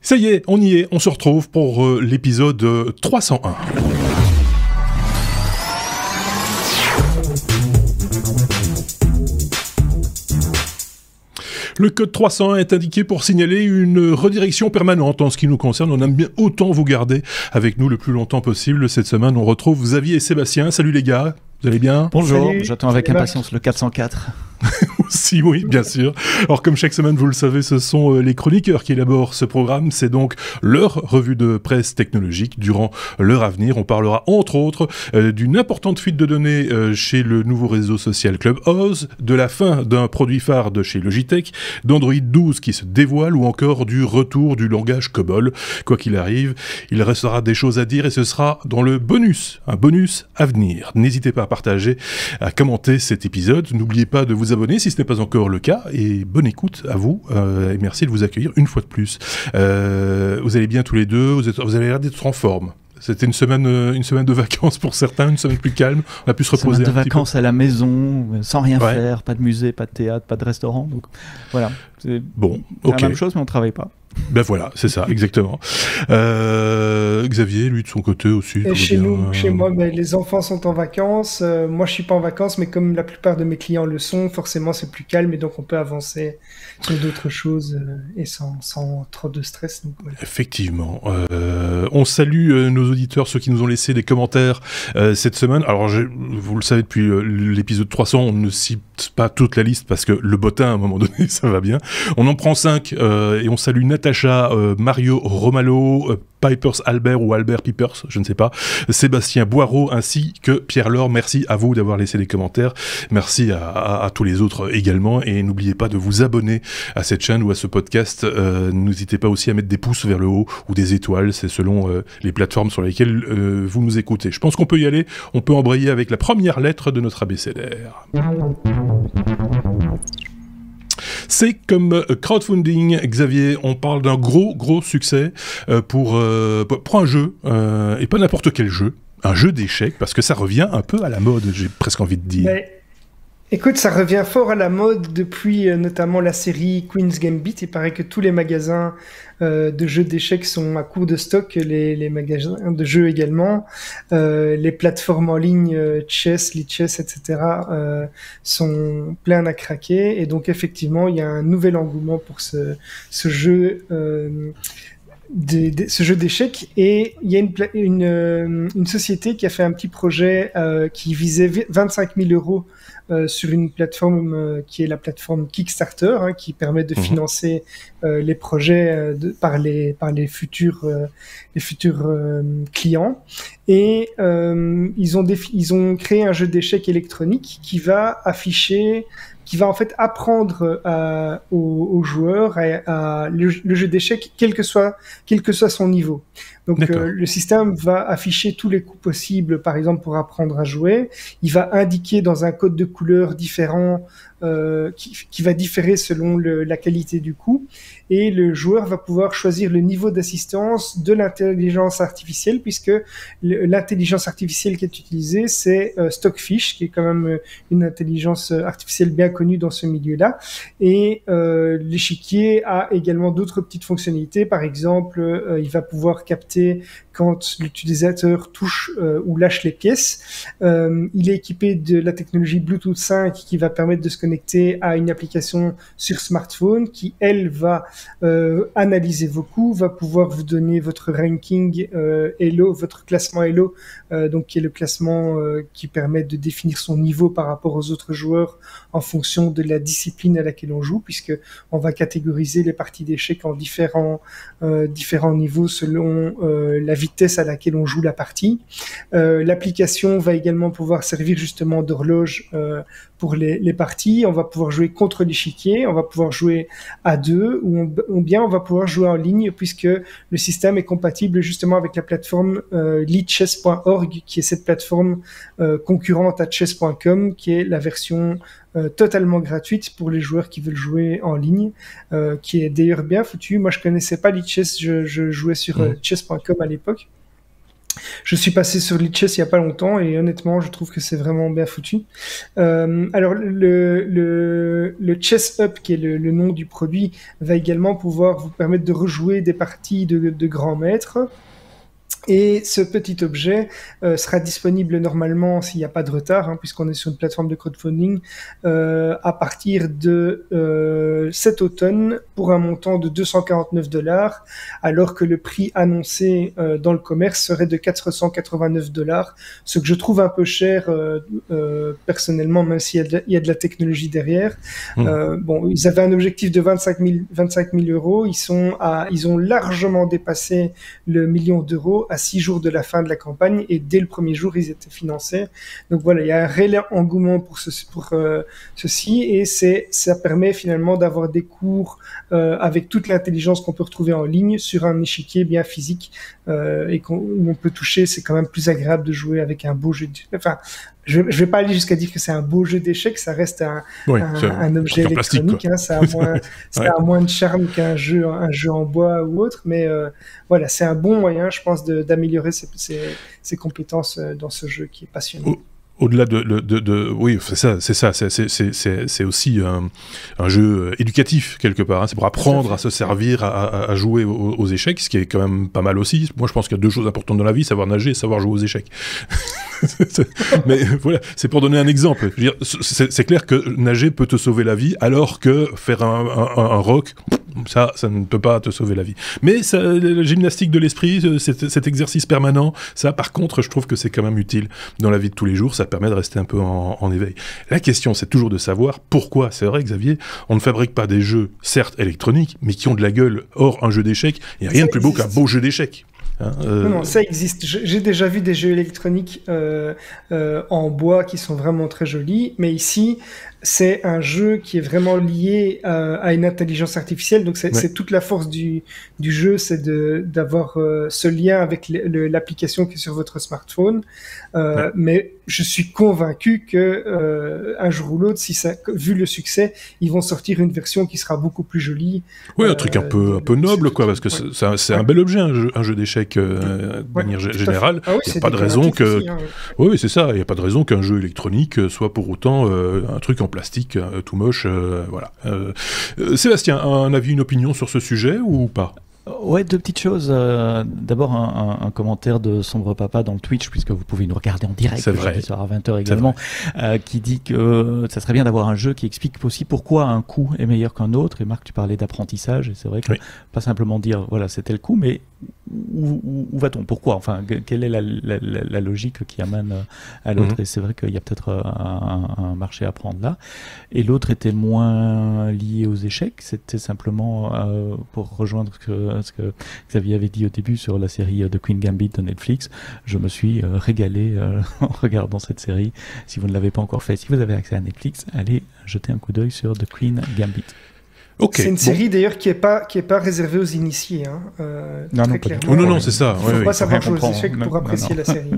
Ça y est, on y est, on se retrouve pour l'épisode 301. Le code 301 est indiqué pour signaler une redirection permanente. En ce qui nous concerne, on aime bien autant vous garder avec nous le plus longtemps possible. Cette semaine, on retrouve Xavier et Sébastien. Salut les gars, vous allez bien ? Bonjour, j'attends avec impatience le 404. Si, oui, bien sûr. Alors, comme chaque semaine, vous le savez, ce sont les chroniqueurs qui élaborent ce programme. C'est donc leur revue de presse technologique. Durant l'heure à venir, on parlera, entre autres, d'une importante fuite de données chez le nouveau réseau social Clubhouse, de la fin d'un produit phare de chez Logitech, d'Android 12 qui se dévoile, ou encore du retour du langage COBOL. Quoi qu'il arrive, il restera des choses à dire et ce sera dans le bonus, un bonus à venir. N'hésitez pas à partager, à commenter cet épisode. N'oubliez pas de vous abonner si ce n'est pas encore le cas, et bonne écoute à vous, et merci de vous accueillir une fois de plus. Vous allez bien tous les deux, vous avez l'air d'être en forme. C'était une semaine de vacances pour certains, une semaine plus calme, on a pu se reposer un petit peu. Semaine de vacances à la maison, sans rien faire, pas de musée, pas de théâtre, pas de restaurant, donc voilà. C'est la même chose, mais on travaille pas. Ben voilà, c'est ça, exactement. Xavier, lui, de son côté aussi. Et chez moi, les enfants sont en vacances. Moi, je suis pas en vacances, mais comme la plupart de mes clients le sont, forcément, c'est plus calme et donc on peut avancer sur d'autres choses et sans trop de stress. Donc, voilà. Effectivement. On salue nos auditeurs, ceux qui nous ont laissé des commentaires cette semaine. Alors, vous le savez, depuis l'épisode 300, on ne cite pas toute la liste parce que le bottin, à un moment donné, ça va bien. On en prend 5 et on salue Natacha, Mario Romalo, Pipers Albert ou Albert Pipers, je ne sais pas, Sébastien Boireau ainsi que Pierre Laure. Merci à vous d'avoir laissé des commentaires. Merci à tous les autres également. Et n'oubliez pas de vous abonner à cette chaîne ou à ce podcast. N'hésitez pas aussi à mettre des pouces vers le haut ou des étoiles. C'est selon les plateformes sur lesquelles vous nous écoutez. Je pense qu'on peut y aller. On peut embrayer avec la première lettre de notre abécédaire. C'est comme crowdfunding, Xavier, on parle d'un gros succès pour un jeu, et pas n'importe quel jeu, un jeu d'échecs, parce que ça revient un peu à la mode, j'ai presque envie de dire. Mais, écoute, ça revient fort à la mode depuis notamment la série Queen's Gambit. Il paraît que tous les magasins de jeux d'échecs sont à court de stock, les magasins de jeux également. Les plateformes en ligne, Chess, Lichess, etc. sont pleines à craquer. Et donc, effectivement, il y a un nouvel engouement pour ce jeu ce jeu d'échecs, et il y a une société qui a fait un petit projet qui visait 25 000 euros sur une plateforme qui est la plateforme Kickstarter, qui permet de financer les projets par les futurs clients. Et ils ont créé un jeu d'échecs électronique qui va en fait apprendre aux joueurs le jeu d'échecs, quel que soit son niveau. Donc le système va afficher tous les coups possibles, par exemple pour apprendre à jouer. Il va indiquer dans un code de couleurs différent qui va différer selon la qualité du coup. Et le joueur va pouvoir choisir le niveau d'assistance de l'intelligence artificielle, puisque l'intelligence artificielle qui est utilisée, c'est Stockfish, qui est quand même une intelligence artificielle bien connue dans ce milieu-là. Et l'échiquier a également d'autres petites fonctionnalités. Par exemple, il va pouvoir capter quand l'utilisateur touche ou lâche les pièces. Il est équipé de la technologie Bluetooth 5 qui va permettre de se connecter à une application sur smartphone qui, elle, va analyser vos coups, va pouvoir vous donner votre ranking Elo, votre classement Elo, donc qui est le classement qui permet de définir son niveau par rapport aux autres joueurs en fonction de la discipline à laquelle on joue, puisque on va catégoriser les parties d'échecs en différents niveaux selon la vitesse à laquelle on joue la partie. L'application va également pouvoir servir justement d'horloge pour les parties. On va pouvoir jouer contre l'échiquier, on va pouvoir jouer à deux, ou bien on va pouvoir jouer en ligne, puisque le système est compatible justement avec la plateforme leadchess.org, qui est cette plateforme concurrente à chess.com, qui est la version totalement gratuite pour les joueurs qui veulent jouer en ligne, qui est d'ailleurs bien foutue. Moi, je connaissais pas Lichess, je jouais sur chess.com à l'époque. Je suis passé sur Lichess il y a pas longtemps et honnêtement, je trouve que c'est vraiment bien foutu. Alors le Chess Up, qui est le nom du produit, va également pouvoir vous permettre de rejouer des parties de grands maîtres. Et ce petit objet sera disponible normalement, s'il n'y a pas de retard, puisqu'on est sur une plateforme de crowdfunding, à partir de cet automne pour un montant de $249, alors que le prix annoncé dans le commerce serait de $489, ce que je trouve un peu cher personnellement, même s'il y a de la technologie derrière. Bon, ils avaient un objectif de 25 000 euros, ils ont largement dépassé le million d'euros à 6 jours de la fin de la campagne, et dès le premier jour, ils étaient financés. Donc voilà, il y a un réel engouement pour ceci, et ça permet finalement d'avoir des cours avec toute l'intelligence qu'on peut retrouver en ligne sur un échiquier bien physique, et où on peut toucher. C'est quand même plus agréable de jouer avec un beau jeu. Enfin, je vais pas aller jusqu'à dire que c'est un beau jeu d'échecs, ça reste un objet électronique, ça a moins de charme qu'un jeu en bois ou autre, mais voilà, c'est un bon moyen, je pense, d'améliorer ses compétences dans ce jeu qui est passionnant. Au-delà oui, c'est aussi un jeu éducatif quelque part. C'est pour apprendre à se servir, à jouer aux échecs, ce qui est quand même pas mal aussi. Moi, je pense qu'il y a deux choses importantes dans la vie: savoir nager et savoir jouer aux échecs. Mais voilà, c'est pour donner un exemple. Je veux dire, c'est clair que nager peut te sauver la vie, alors que faire un rock, ça ne peut pas te sauver la vie. Mais la gymnastique de l'esprit, cet exercice permanent, ça, par contre, je trouve que c'est quand même utile dans la vie de tous les jours. Ça permet de rester un peu en éveil. La question, c'est toujours de savoir pourquoi. C'est vrai, Xavier, on ne fabrique pas des jeux, certes électroniques, mais qui ont de la gueule. Or, un jeu d'échecs, il n'y a rien de plus beau qu'un beau jeu d'échecs. Non, ça existe. J'ai déjà vu des jeux électroniques en bois qui sont vraiment très jolis, mais ici, c'est un jeu qui est vraiment lié à une intelligence artificielle. Donc, c'est toute la force du jeu, c'est d'avoir ce lien avec l'application qui est sur votre smartphone. Mais je suis convaincu que un jour ou l'autre, vu le succès, ils vont sortir une version qui sera beaucoup plus jolie. Oui, un truc un peu noble, quoi, parce que c'est un bel objet, un jeu d'échecs de manière générale. Il n'y a pas de raison que... Oui, c'est ça. Il n'y a pas de raison qu'un jeu électronique soit pour autant un truc en plastique tout moche. Voilà. Sébastien, un avis, une opinion sur ce sujet ou pas ? Ouais, deux petites choses. D'abord, un commentaire de Sombre Papa dans le Twitch, puisque vous pouvez nous regarder en direct. C'est vrai. Ce sera à 20h également, qui dit que ça serait bien d'avoir un jeu qui explique aussi pourquoi un coup est meilleur qu'un autre. Et Marc, tu parlais d'apprentissage, et c'est vrai que pas simplement dire, voilà, c'était le coup, mais où va-t-on ? Pourquoi ? Enfin, quelle est la logique qui amène à l'autre ? Et c'est vrai qu'il y a peut-être un marché à prendre là. Et l'autre était moins lié aux échecs. C'était simplement pour rejoindre ce que Xavier avait dit au début sur la série de Queen Gambit de Netflix. Je me suis régalé en regardant cette série. Si vous ne l'avez pas encore fait, si vous avez accès à Netflix, allez jeter un coup d'œil sur The Queen Gambit. Okay, c'est une série d'ailleurs qui est pas réservée aux initiés. Non, c'est ça. Il ne faut pas savoir jouer aux échecs pour apprécier la série.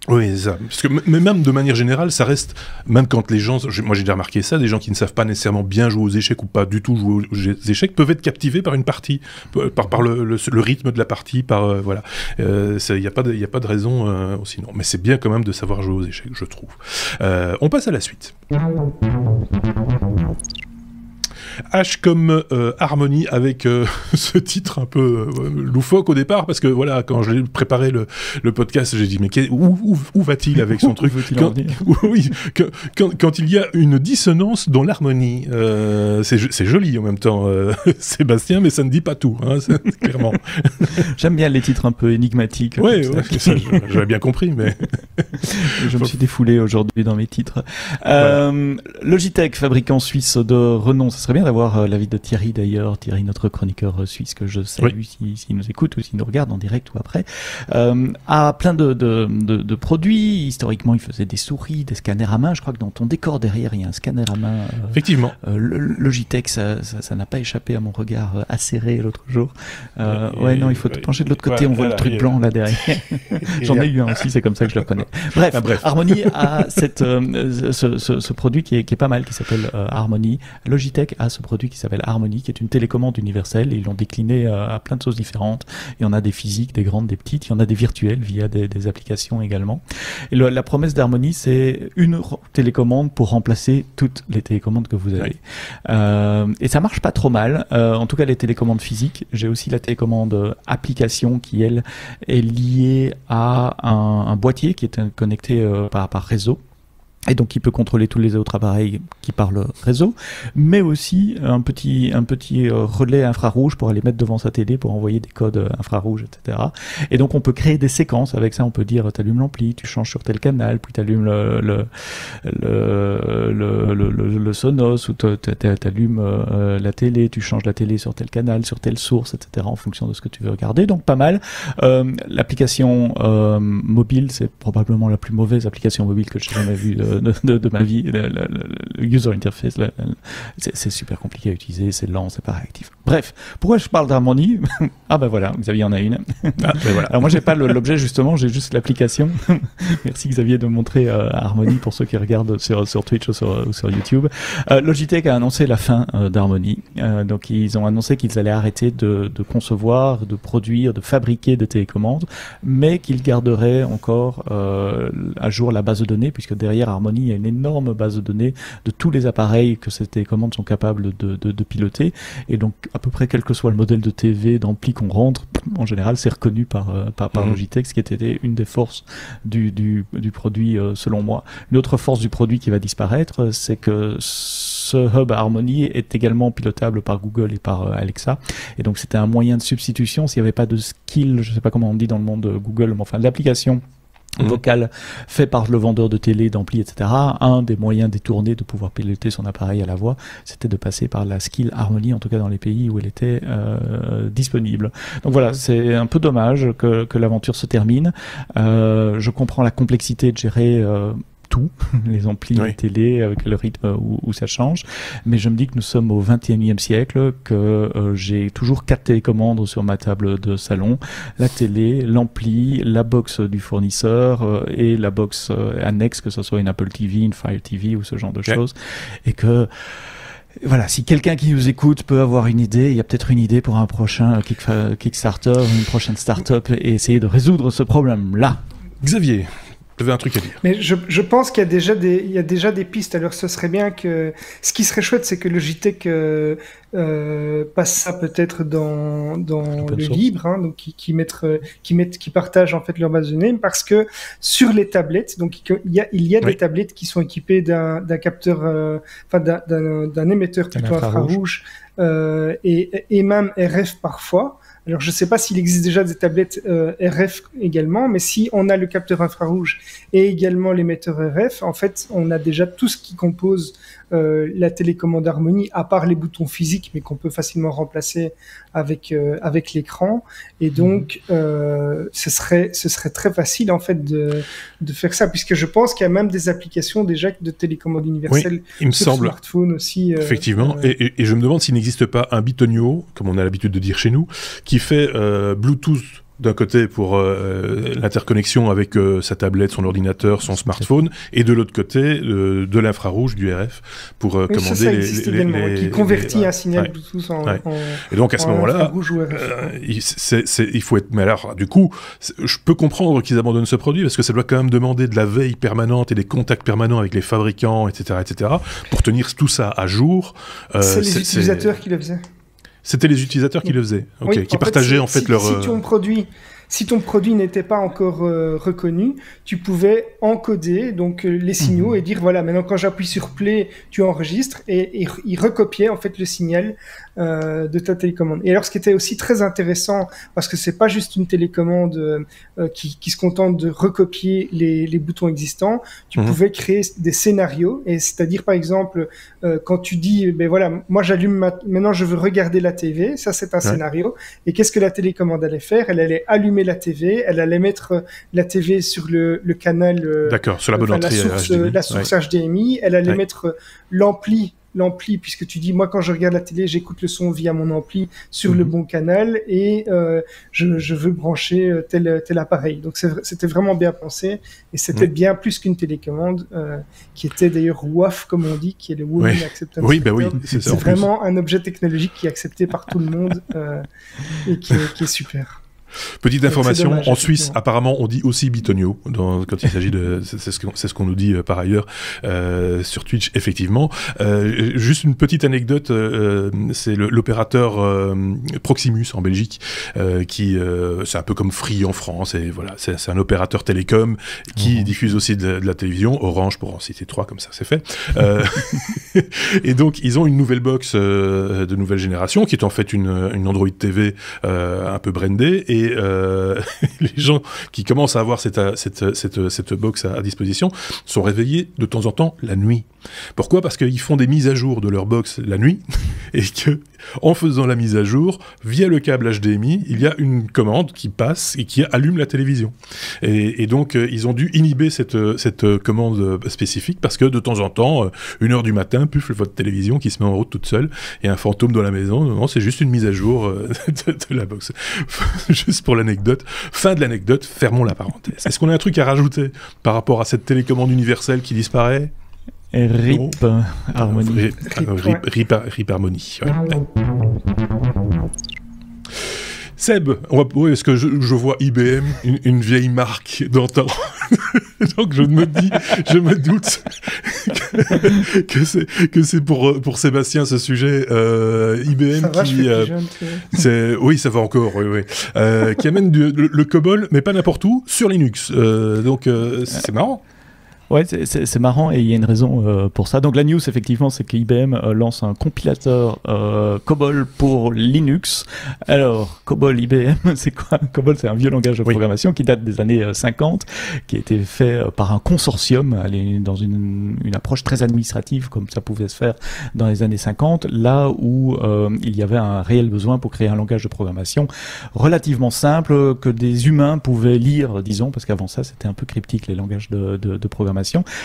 Oui, c'est ça. Parce que même de manière générale, ça reste, même quand les gens, moi j'ai déjà remarqué ça, des gens qui ne savent pas nécessairement bien jouer aux échecs ou pas du tout jouer aux échecs peuvent être captivés par une partie, par le rythme de la partie, voilà. Il n'y a pas de raison sinon. Mais c'est bien quand même de savoir jouer aux échecs, je trouve. On passe à la suite. H comme Harmonie, avec ce titre un peu loufoque au départ, parce que voilà, quand j'ai préparé le podcast, j'ai dit mais où va-t-il avec son truc quand il y a une dissonance dans l'harmonie, c'est joli en même temps, Sébastien, mais ça ne dit pas tout, clairement. J'aime bien les titres un peu énigmatiques. Ouais, j'avais bien compris, mais je me suis défoulé aujourd'hui dans mes titres. Logitech, fabricant suisse de renom, ça serait bien d'avoir l'avis de Thierry d'ailleurs, Thierry, notre chroniqueur suisse que je salue s'il nous écoute ou s'il nous regarde en direct ou après, a plein de produits. Historiquement, il faisait des souris, des scanners à main. Je crois que dans ton décor derrière, il y a un scanner à main. Effectivement. Logitech, ça n'a pas échappé à mon regard acéré l'autre jour. Non, il faut te pencher de l'autre côté, on voit le truc blanc là derrière. J'en ai eu un aussi, c'est comme ça que je le reconnais. Bref, Harmony a ce produit qui est pas mal, qui s'appelle Harmony. Logitech a ce produit qui s'appelle Harmony, qui est une télécommande universelle. Et ils l'ont décliné à plein de choses différentes. Il y en a des physiques, des grandes, des petites. Il y en a des virtuelles via des applications également. Et la promesse d'Harmony, c'est une télécommande pour remplacer toutes les télécommandes que vous avez. Et ça marche pas trop mal. En tout cas, les télécommandes physiques. J'ai aussi la télécommande application qui, elle, est liée à un boîtier qui est connecté par réseau. Et donc, il peut contrôler tous les autres appareils qui par le réseau, mais aussi un petit relais infrarouge pour aller mettre devant sa télé pour envoyer des codes infrarouges, etc. Et donc, on peut créer des séquences avec ça. On peut dire, t'allumes l'ampli, tu changes sur tel canal, puis t'allumes le Sonos, ou t'allumes la télé, tu changes la télé sur tel canal, sur telle source, etc. en fonction de ce que tu veux regarder. Donc, pas mal. L'application mobile, c'est probablement la plus mauvaise application mobile que j'ai jamais vue de ma vie. Le user interface, c'est super compliqué à utiliser, c'est lent, c'est pas réactif. Bref, pourquoi je parle d'Harmony? Ah ben voilà, Xavier en a une. Voilà. Alors moi j'ai pas l'objet justement, j'ai juste l'application. Merci Xavier de montrer Harmony pour ceux qui regardent sur Twitch ou sur YouTube. Logitech a annoncé la fin d'Harmony. Donc ils ont annoncé qu'ils allaient arrêter de concevoir, de produire, de fabriquer des télécommandes, mais qu'ils garderaient encore à jour la base de données, puisque derrière Harmony, il y a une énorme base de données de tous les appareils que ces télécommandes sont capables de piloter. Et donc, à peu près quel que soit le modèle de TV, d'ampli qu'on rentre, en général, c'est reconnu par Logitech, ce qui était une des forces du produit, selon moi. Une autre force du produit qui va disparaître, c'est que ce hub Harmony est également pilotable par Google et par Alexa. Et donc, c'était un moyen de substitution. S'il n'y avait pas de skill, je ne sais pas comment on dit dans le monde de Google, mais enfin, l'application vocal fait par le vendeur de télé, d'ampli, etc. Un des moyens détournés de pouvoir piloter son appareil à la voix, c'était de passer par la skill Harmony, en tout cas dans les pays où elle était disponible. Donc voilà, c'est un peu dommage que l'aventure se termine. Je comprends la complexité de gérer tout, les amplis, les télé, avec le rythme où ça change. Mais je me dis que nous sommes au 21e siècle, que j'ai toujours 4 télécommandes sur ma table de salon. La télé, l'ampli, la box du fournisseur et la box annexe, que ce soit une Apple TV, une Fire TV ou ce genre de choses. Et que voilà, si quelqu'un qui nous écoute peut avoir une idée, il y a peut-être une idée pour un prochain Kickstarter, une prochaine start-up, et essayer de résoudre ce problème-là. Xavier, tu avais un truc à dire. Mais je pense qu'il y a déjà des pistes. Alors, ce serait bien que... Ce qui serait chouette, c'est que Logitech passe ça peut-être dans le libre, hein, donc qui partagent en fait leur base de données, parce que sur les tablettes, donc il y a des tablettes qui sont équipées d'un capteur, d'un émetteur plutôt infrarouge, et même RF parfois. Alors, je ne sais pas s'il existe déjà des tablettes RF également, mais si on a le capteur infrarouge et également l'émetteur RF, en fait, on a déjà tout ce qui compose la télécommande Harmony, à part les boutons physiques, mais qu'on peut facilement remplacer avec l'écran. Et donc, ce serait très facile, en fait, de faire ça, puisque je pense qu'il y a même des applications déjà de télécommande universelle sur smartphone aussi. Effectivement. Et je me demande s'il n'existe pas un bitonio, comme on a l'habitude de dire chez nous, qui fait Bluetooth d'un côté pour l'interconnexion avec sa tablette, son ordinateur, son smartphone, et de l'autre côté de l'infrarouge, du RF, pour commander qui convertit un signal Bluetooth en et donc à ce moment-là, il faut être... Mais alors, du coup, je peux comprendre qu'ils abandonnent ce produit, parce que ça doit quand même demander de la veille permanente et des contacts permanents avec les fabricants, etc., pour tenir tout ça à jour. C'est les utilisateurs qui le faisaient. C'était les utilisateurs qui le faisaient, qui partageaient en fait leur... Si ton produit n'était pas encore reconnu, tu pouvais encoder donc les signaux et dire voilà, maintenant quand j'appuie sur play, tu enregistres, et il recopiait en fait le signal de ta télécommande. Et alors, ce qui était aussi très intéressant, parce que c'est pas juste une télécommande qui se contente de recopier les boutons existants, tu pouvais créer des scénarios, et c'est-à-dire par exemple quand tu dis ben voilà, moi j'allume maintenant je veux regarder la TV, ça c'est un scénario, et qu'est-ce que la télécommande allait faire? Elle allait allumer la TV, elle allait mettre la TV sur le canal, sur la bonne entrée, la source HDMI, elle allait mettre l'ampli l'ampli, puisque tu dis, moi, quand je regarde la télé, j'écoute le son via mon ampli sur le bon canal et je veux brancher tel appareil. Donc, c'était vraiment bien pensé et c'était bien plus qu'une télécommande qui était d'ailleurs WAF, comme on dit, qui est le Women Acceptance Factor. Oui, c'est vraiment un objet technologique qui est accepté par tout le monde et qui est super. Petite information, en Suisse, apparemment, on dit aussi bitonio quand il s'agit de... C'est ce qu'on nous dit par ailleurs sur Twitch, effectivement. Juste une petite anecdote, c'est l'opérateur Proximus en Belgique, qui c'est un peu comme Free en France, et voilà, c'est un opérateur télécom qui diffuse aussi de la télévision, Orange pour en citer 3, comme ça c'est fait. Et donc, ils ont une nouvelle box de nouvelle génération, qui est en fait une Android TV un peu brandée, et les gens qui commencent à avoir cette box à disposition sont réveillés de temps en temps la nuit. Pourquoi ? Parce qu'ils font des mises à jour de leur box la nuit et que, en faisant la mise à jour, via le câble HDMI, il y a une commande qui passe et qui allume la télévision. Et donc, ils ont dû inhiber cette commande spécifique parce que de temps en temps, 1h du matin, puf, votre télévision qui se met en route toute seule et un fantôme dans la maison. Non, c'est juste une mise à jour de la box. Juste pour l'anecdote. Fin de l'anecdote, fermons la parenthèse. Est-ce qu'on a un truc à rajouter par rapport à cette télécommande universelle qui disparaît ? RIP Harmony. RIP Harmony. Ouais. Seb, est-ce que je vois IBM, une vieille marque d'antan. Donc je me doute que c'est pour Sébastien ce sujet. IBM ça va, qui jeune, ça va encore, oui. Qui amène le COBOL, mais pas n'importe où, sur Linux. Donc c'est marrant. Ouais, c'est marrant et il y a une raison pour ça. Donc la news, effectivement, c'est que IBM lance un compilateur COBOL pour Linux. Alors, COBOL IBM, c'est quoi ? COBOL, c'est un vieux langage de programmation qui date des années 50, qui a été fait par un consortium, dans une approche très administrative, comme ça pouvait se faire dans les années 50, là où il y avait un réel besoin pour créer un langage de programmation relativement simple, que des humains pouvaient lire, disons, parce qu'avant ça, c'était un peu cryptique, les langages de programmation.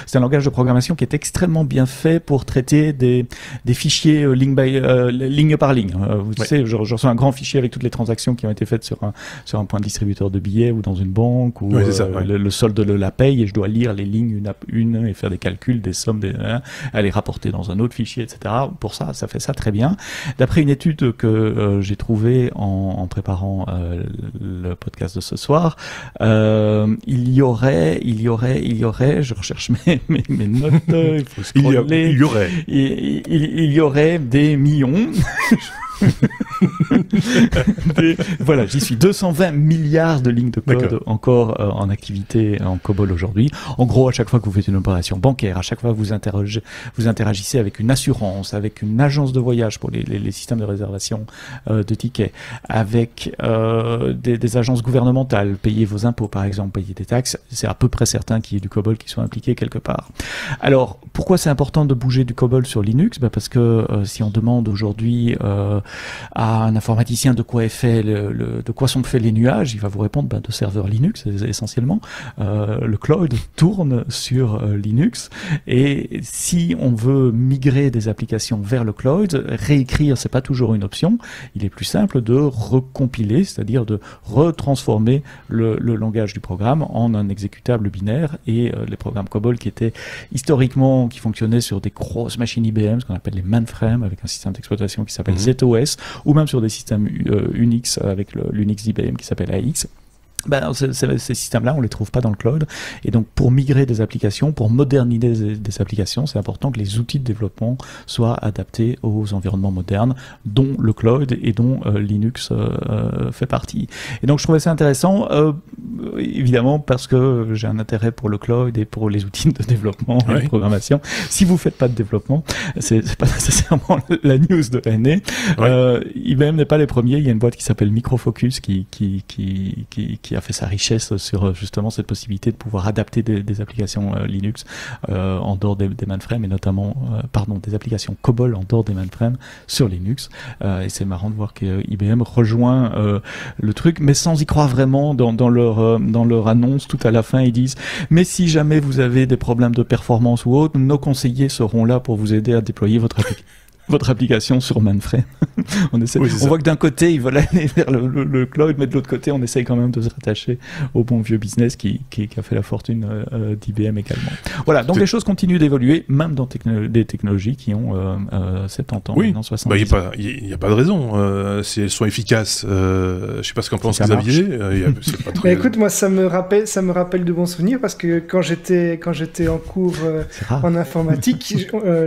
C'est un langage de programmation qui est extrêmement bien fait pour traiter des fichiers ligne par ligne. Vous savez, je reçois un grand fichier avec toutes les transactions qui ont été faites sur un point de distributeur de billets ou dans une banque ou le solde de la paye, et je dois lire les lignes une et faire des calculs, des sommes, les rapporter dans un autre fichier, etc. Pour ça fait ça très bien. D'après une étude que j'ai trouvée en préparant le podcast de ce soir, il y aurait, je recherche mes notes, il faut scroller. Il y aurait des millions. Voilà, j'y suis. 220 milliards de lignes de code encore en activité en COBOL aujourd'hui. En gros, à chaque fois que vous faites une opération bancaire, à chaque fois que vous interagissez avec une assurance, avec une agence de voyage pour les systèmes de réservation de tickets, avec des agences gouvernementales, payer vos impôts par exemple, payer des taxes, c'est à peu près certain qu'il y ait du COBOL qui soit impliqué quelque part. Alors, pourquoi c'est important de bouger du COBOL sur Linux ? Parce que si on demande aujourd'hui à un informaticien de quoi sont faits les nuages, il va vous répondre de serveurs Linux essentiellement. Le cloud tourne sur Linux, et si on veut migrer des applications vers le cloud, réécrire, c'est pas toujours une option. Il est plus simple de recompiler, c'est-à-dire de retransformer le langage du programme en un exécutable binaire, et les programmes COBOL qui étaient historiquement, qui fonctionnaient sur des grosses machines IBM, ce qu'on appelle les mainframes, avec un système d'exploitation qui s'appelle ZOS, ou même sur des systèmes Unix avec l'Unix d'IBM qui s'appelle AX. Ces systèmes-là, on les trouve pas dans le cloud, et donc pour migrer des applications, pour moderniser des applications, c'est important que les outils de développement soient adaptés aux environnements modernes, dont le cloud et dont Linux fait partie. Et donc je trouvais ça intéressant, évidemment parce que j'ai un intérêt pour le cloud et pour les outils de développement et de programmation. Si vous faites pas de développement, c'est pas nécessairement la news de l'année. IBM n'est pas les premiers. Il y a une boîte qui s'appelle Microfocus qui a fait sa richesse sur justement cette possibilité de pouvoir adapter des applications Linux en dehors des mainframes, et notamment des applications COBOL en dehors des mainframes sur Linux. Et c'est marrant de voir que IBM rejoint le truc, mais sans y croire vraiment dans leur dans leur annonce, tout à la fin, ils disent « Mais si jamais vous avez des problèmes de performance ou autre, nos conseillers seront là pour vous aider à déployer votre application sur mainframe. » on voit que d'un côté, ils veulent aller vers le cloud, mais de l'autre côté, on essaye quand même de se rattacher au bon vieux business qui a fait la fortune d'IBM également. Voilà, donc les choses continuent d'évoluer, même dans des technologies qui ont 70 ans, maintenant 70 ans. Il n'y a pas de raison. Si elles sont efficaces, je ne sais pas ce qu'en pense Xavier. Écoute, moi, ça me rappelle de bons souvenirs, parce que quand j'étais en cours en informatique,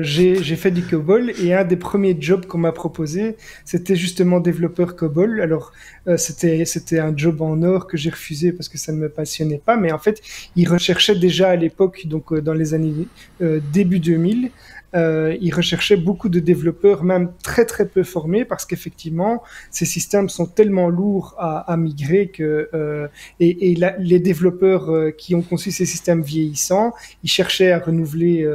j'ai fait du COBOL, et un des premiers jobs qu'on m'a proposé, c'était justement développeur COBOL. Alors, c'était un job en or que j'ai refusé parce que ça ne me passionnait pas, mais en fait, ils recherchaient déjà à l'époque, donc dans les années début 2000, ils recherchaient beaucoup de développeurs, même très très peu formés, parce qu'effectivement, ces systèmes sont tellement lourds à migrer que les développeurs qui ont conçu ces systèmes vieillissants, ils cherchaient à renouveler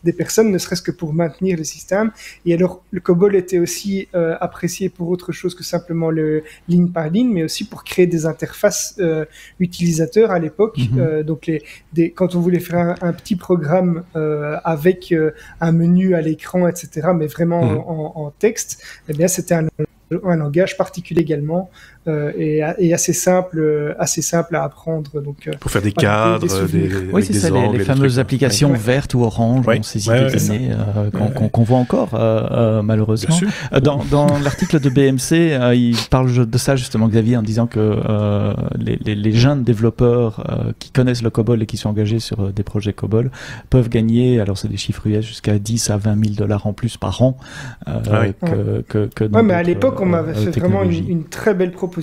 des personnes, ne serait-ce que pour maintenir le système. Et alors, le COBOL était aussi apprécié pour autre chose que simplement le ligne par ligne, mais aussi pour créer des interfaces utilisateurs à l'époque. Donc, quand on voulait faire un petit programme avec un menu à l'écran, etc., mais vraiment en texte, eh bien, c'était un langage particulier également, et assez simple à apprendre. Donc, pour faire des cadres, oui, c'est ça, les fameuses applications vertes ou oranges, on saisit des données qu'on voit encore, malheureusement. Dans l'article de BMC, il parle de ça justement, Xavier, en disant que les jeunes développeurs qui connaissent le COBOL et qui sont engagés sur des projets COBOL peuvent gagner, alors c'est des chiffres US, jusqu'à 10 à 20 000 $ en plus par an. Mais à l'époque, on m'avait fait vraiment une très belle proposition,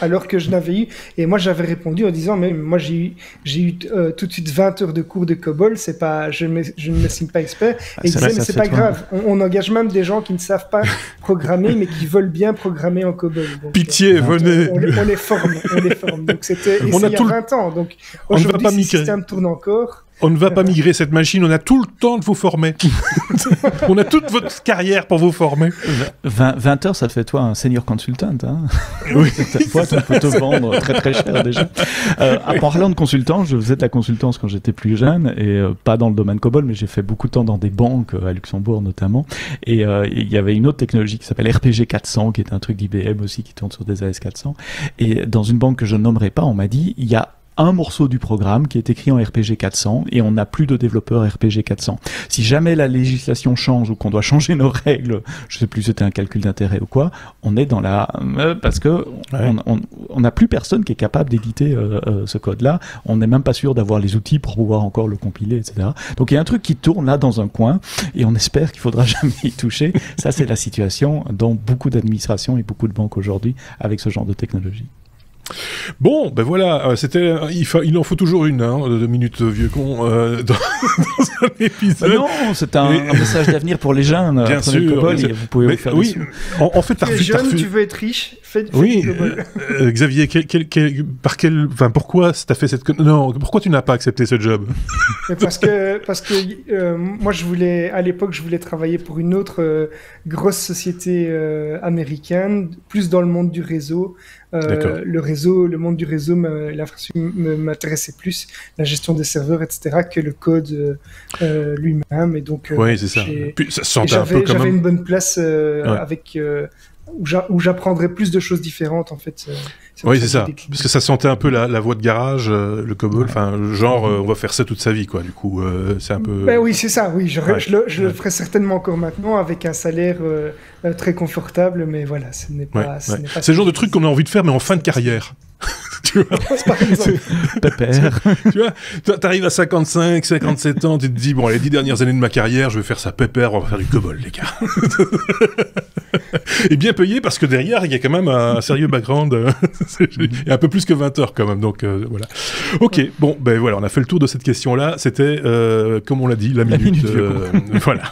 alors que je n'avais eu, et moi j'avais répondu en disant, mais moi j'ai eu tout de suite 20 heures de cours de COBOL, c'est pas, je ne m'estime pas expert, et ils disaient, mais c'est pas grave, on engage même des gens qui ne savent pas programmer, mais qui veulent bien programmer en COBOL. Donc, pitié, venez. On les forme. Donc c'était, il y a 20 ans, donc aujourd'hui ce système tourne encore. On ne va pas migrer cette machine, on a tout le temps de vous former. On a toute votre carrière pour vous former. 20 heures, ça te fait toi un senior consultant. Hein. Oui. On peut te vendre très très cher déjà. En parlant de consultant, je faisais de la consultance quand j'étais plus jeune, et pas dans le domaine COBOL, mais j'ai fait beaucoup de temps dans des banques, à Luxembourg notamment. Et il y avait une autre technologie qui s'appelle RPG 400, qui est un truc d'IBM aussi, qui tourne sur des AS400. Et dans une banque que je ne nommerai pas, on m'a dit, il y a un morceau du programme qui est écrit en RPG 400 et on n'a plus de développeurs RPG 400. Si jamais la législation change ou qu'on doit changer nos règles, je sais plus si c'était un calcul d'intérêt ou quoi, on est dans la... parce que on n'a plus personne qui est capable d'éditer ce code-là. On n'est même pas sûr d'avoir les outils pour pouvoir encore le compiler, etc. Donc il y a un truc qui tourne là dans un coin et on espère qu'il faudra jamais y toucher. Ça, c'est la situation dans beaucoup d'administrations et beaucoup de banques aujourd'hui avec ce genre de technologie. Bon, ben voilà, il en faut toujours une, de 2 minutes vieux con dans un épisode. Non, c'est un message d'avenir pour les jeunes. Bien sûr. COBOL, vous pouvez vous faire des sous. En fait, tu es jeune, tu veux être riche, fais du COBOL. Xavier, pourquoi t'as fait cette... Non, pourquoi tu n'as pas accepté ce job? Parce que moi, à l'époque, je voulais travailler pour une autre grosse société américaine, plus dans le monde du réseau. Le monde du réseau, l'infrastructure m'intéressait plus, la gestion des serveurs, etc., que le code lui-même. Et donc, oui, c'est ça. Puis, ça sentait un peu j'avais une bonne place avec où j'apprendrais plus de choses différentes, en fait. Oui, c'est ça. Parce que ça sentait un peu la voie de garage, le COBOL. Enfin, genre, on va faire ça toute sa vie, quoi. Du coup, c'est un peu... Oui, c'est ça. Oui, je le ferai certainement encore maintenant avec un salaire très confortable, mais voilà, ce n'est pas... C'est le genre de truc qu'on a envie de faire, mais en fin de carrière. Tu vois, pépère. Tu vois, t'arrives à 55, 57 ans, tu te dis, bon, les 10 dernières années de ma carrière, je vais faire ça pépère, on va faire du COBOL, les gars. Et bien payé, parce que derrière, il y a quand même un sérieux background, et un peu plus que 20 heures quand même, donc voilà. Ok, bon, ben voilà, on a fait le tour de cette question-là, c'était, comme on l'a dit, la minute voilà.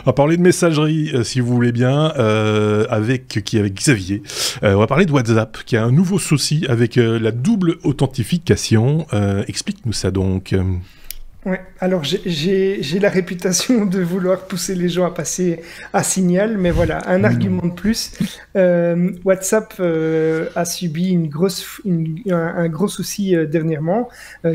On va parler de messagerie, si vous voulez bien, avec Xavier. On va parler de WhatsApp, qui a un nouveau souci avec la double authentification. Explique-nous ça donc. Ouais, alors j'ai la réputation de vouloir pousser les gens à passer à Signal, mais voilà, un argument de plus. WhatsApp a subi un gros souci dernièrement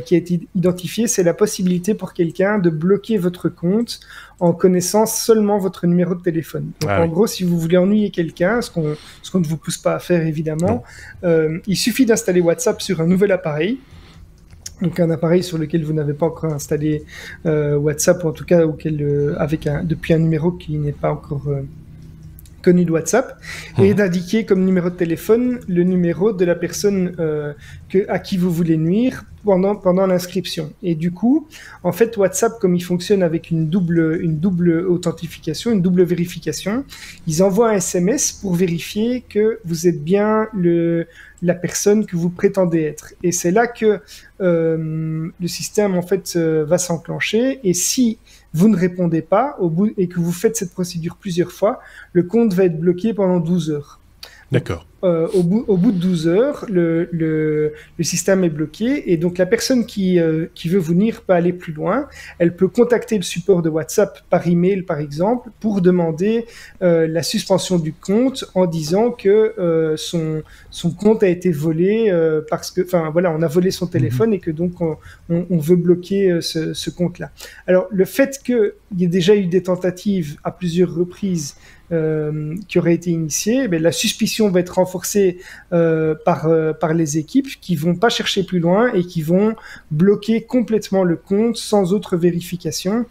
qui a été identifié, c'est la possibilité pour quelqu'un de bloquer votre compte en connaissant seulement votre numéro de téléphone. Donc en gros, si vous voulez ennuyer quelqu'un, ce qu'on ne vous pousse pas à faire évidemment, il suffit d'installer WhatsApp sur un nouvel appareil. Donc un appareil sur lequel vous n'avez pas encore installé WhatsApp, ou en tout cas depuis un numéro qui n'est pas encore connu de WhatsApp, et d'indiquer comme numéro de téléphone le numéro de la personne à qui vous voulez nuire pendant l'inscription. Et du coup, en fait, WhatsApp, comme il fonctionne avec une double authentification, une double vérification, ils envoient un SMS pour vérifier que vous êtes bien la personne que vous prétendez être. Et c'est là que le système en fait va s'enclencher. Et si vous ne répondez pas et que vous faites cette procédure plusieurs fois, le compte va être bloqué pendant 12 heures. D'accord. Au bout de 12 heures, le système est bloqué et donc la personne qui veut vous nuire peut aller plus loin. Elle peut contacter le support de WhatsApp par email, par exemple, pour demander la suspension du compte en disant que son compte a été volé parce que, enfin voilà, on a volé son téléphone et que donc on veut bloquer ce compte-là. Alors le fait qu'il y ait déjà eu des tentatives à plusieurs reprises qui auraient été initiées, la suspicion va être renforcée par les équipes qui vont pas chercher plus loin et qui vont bloquer complètement le compte sans autre vérification,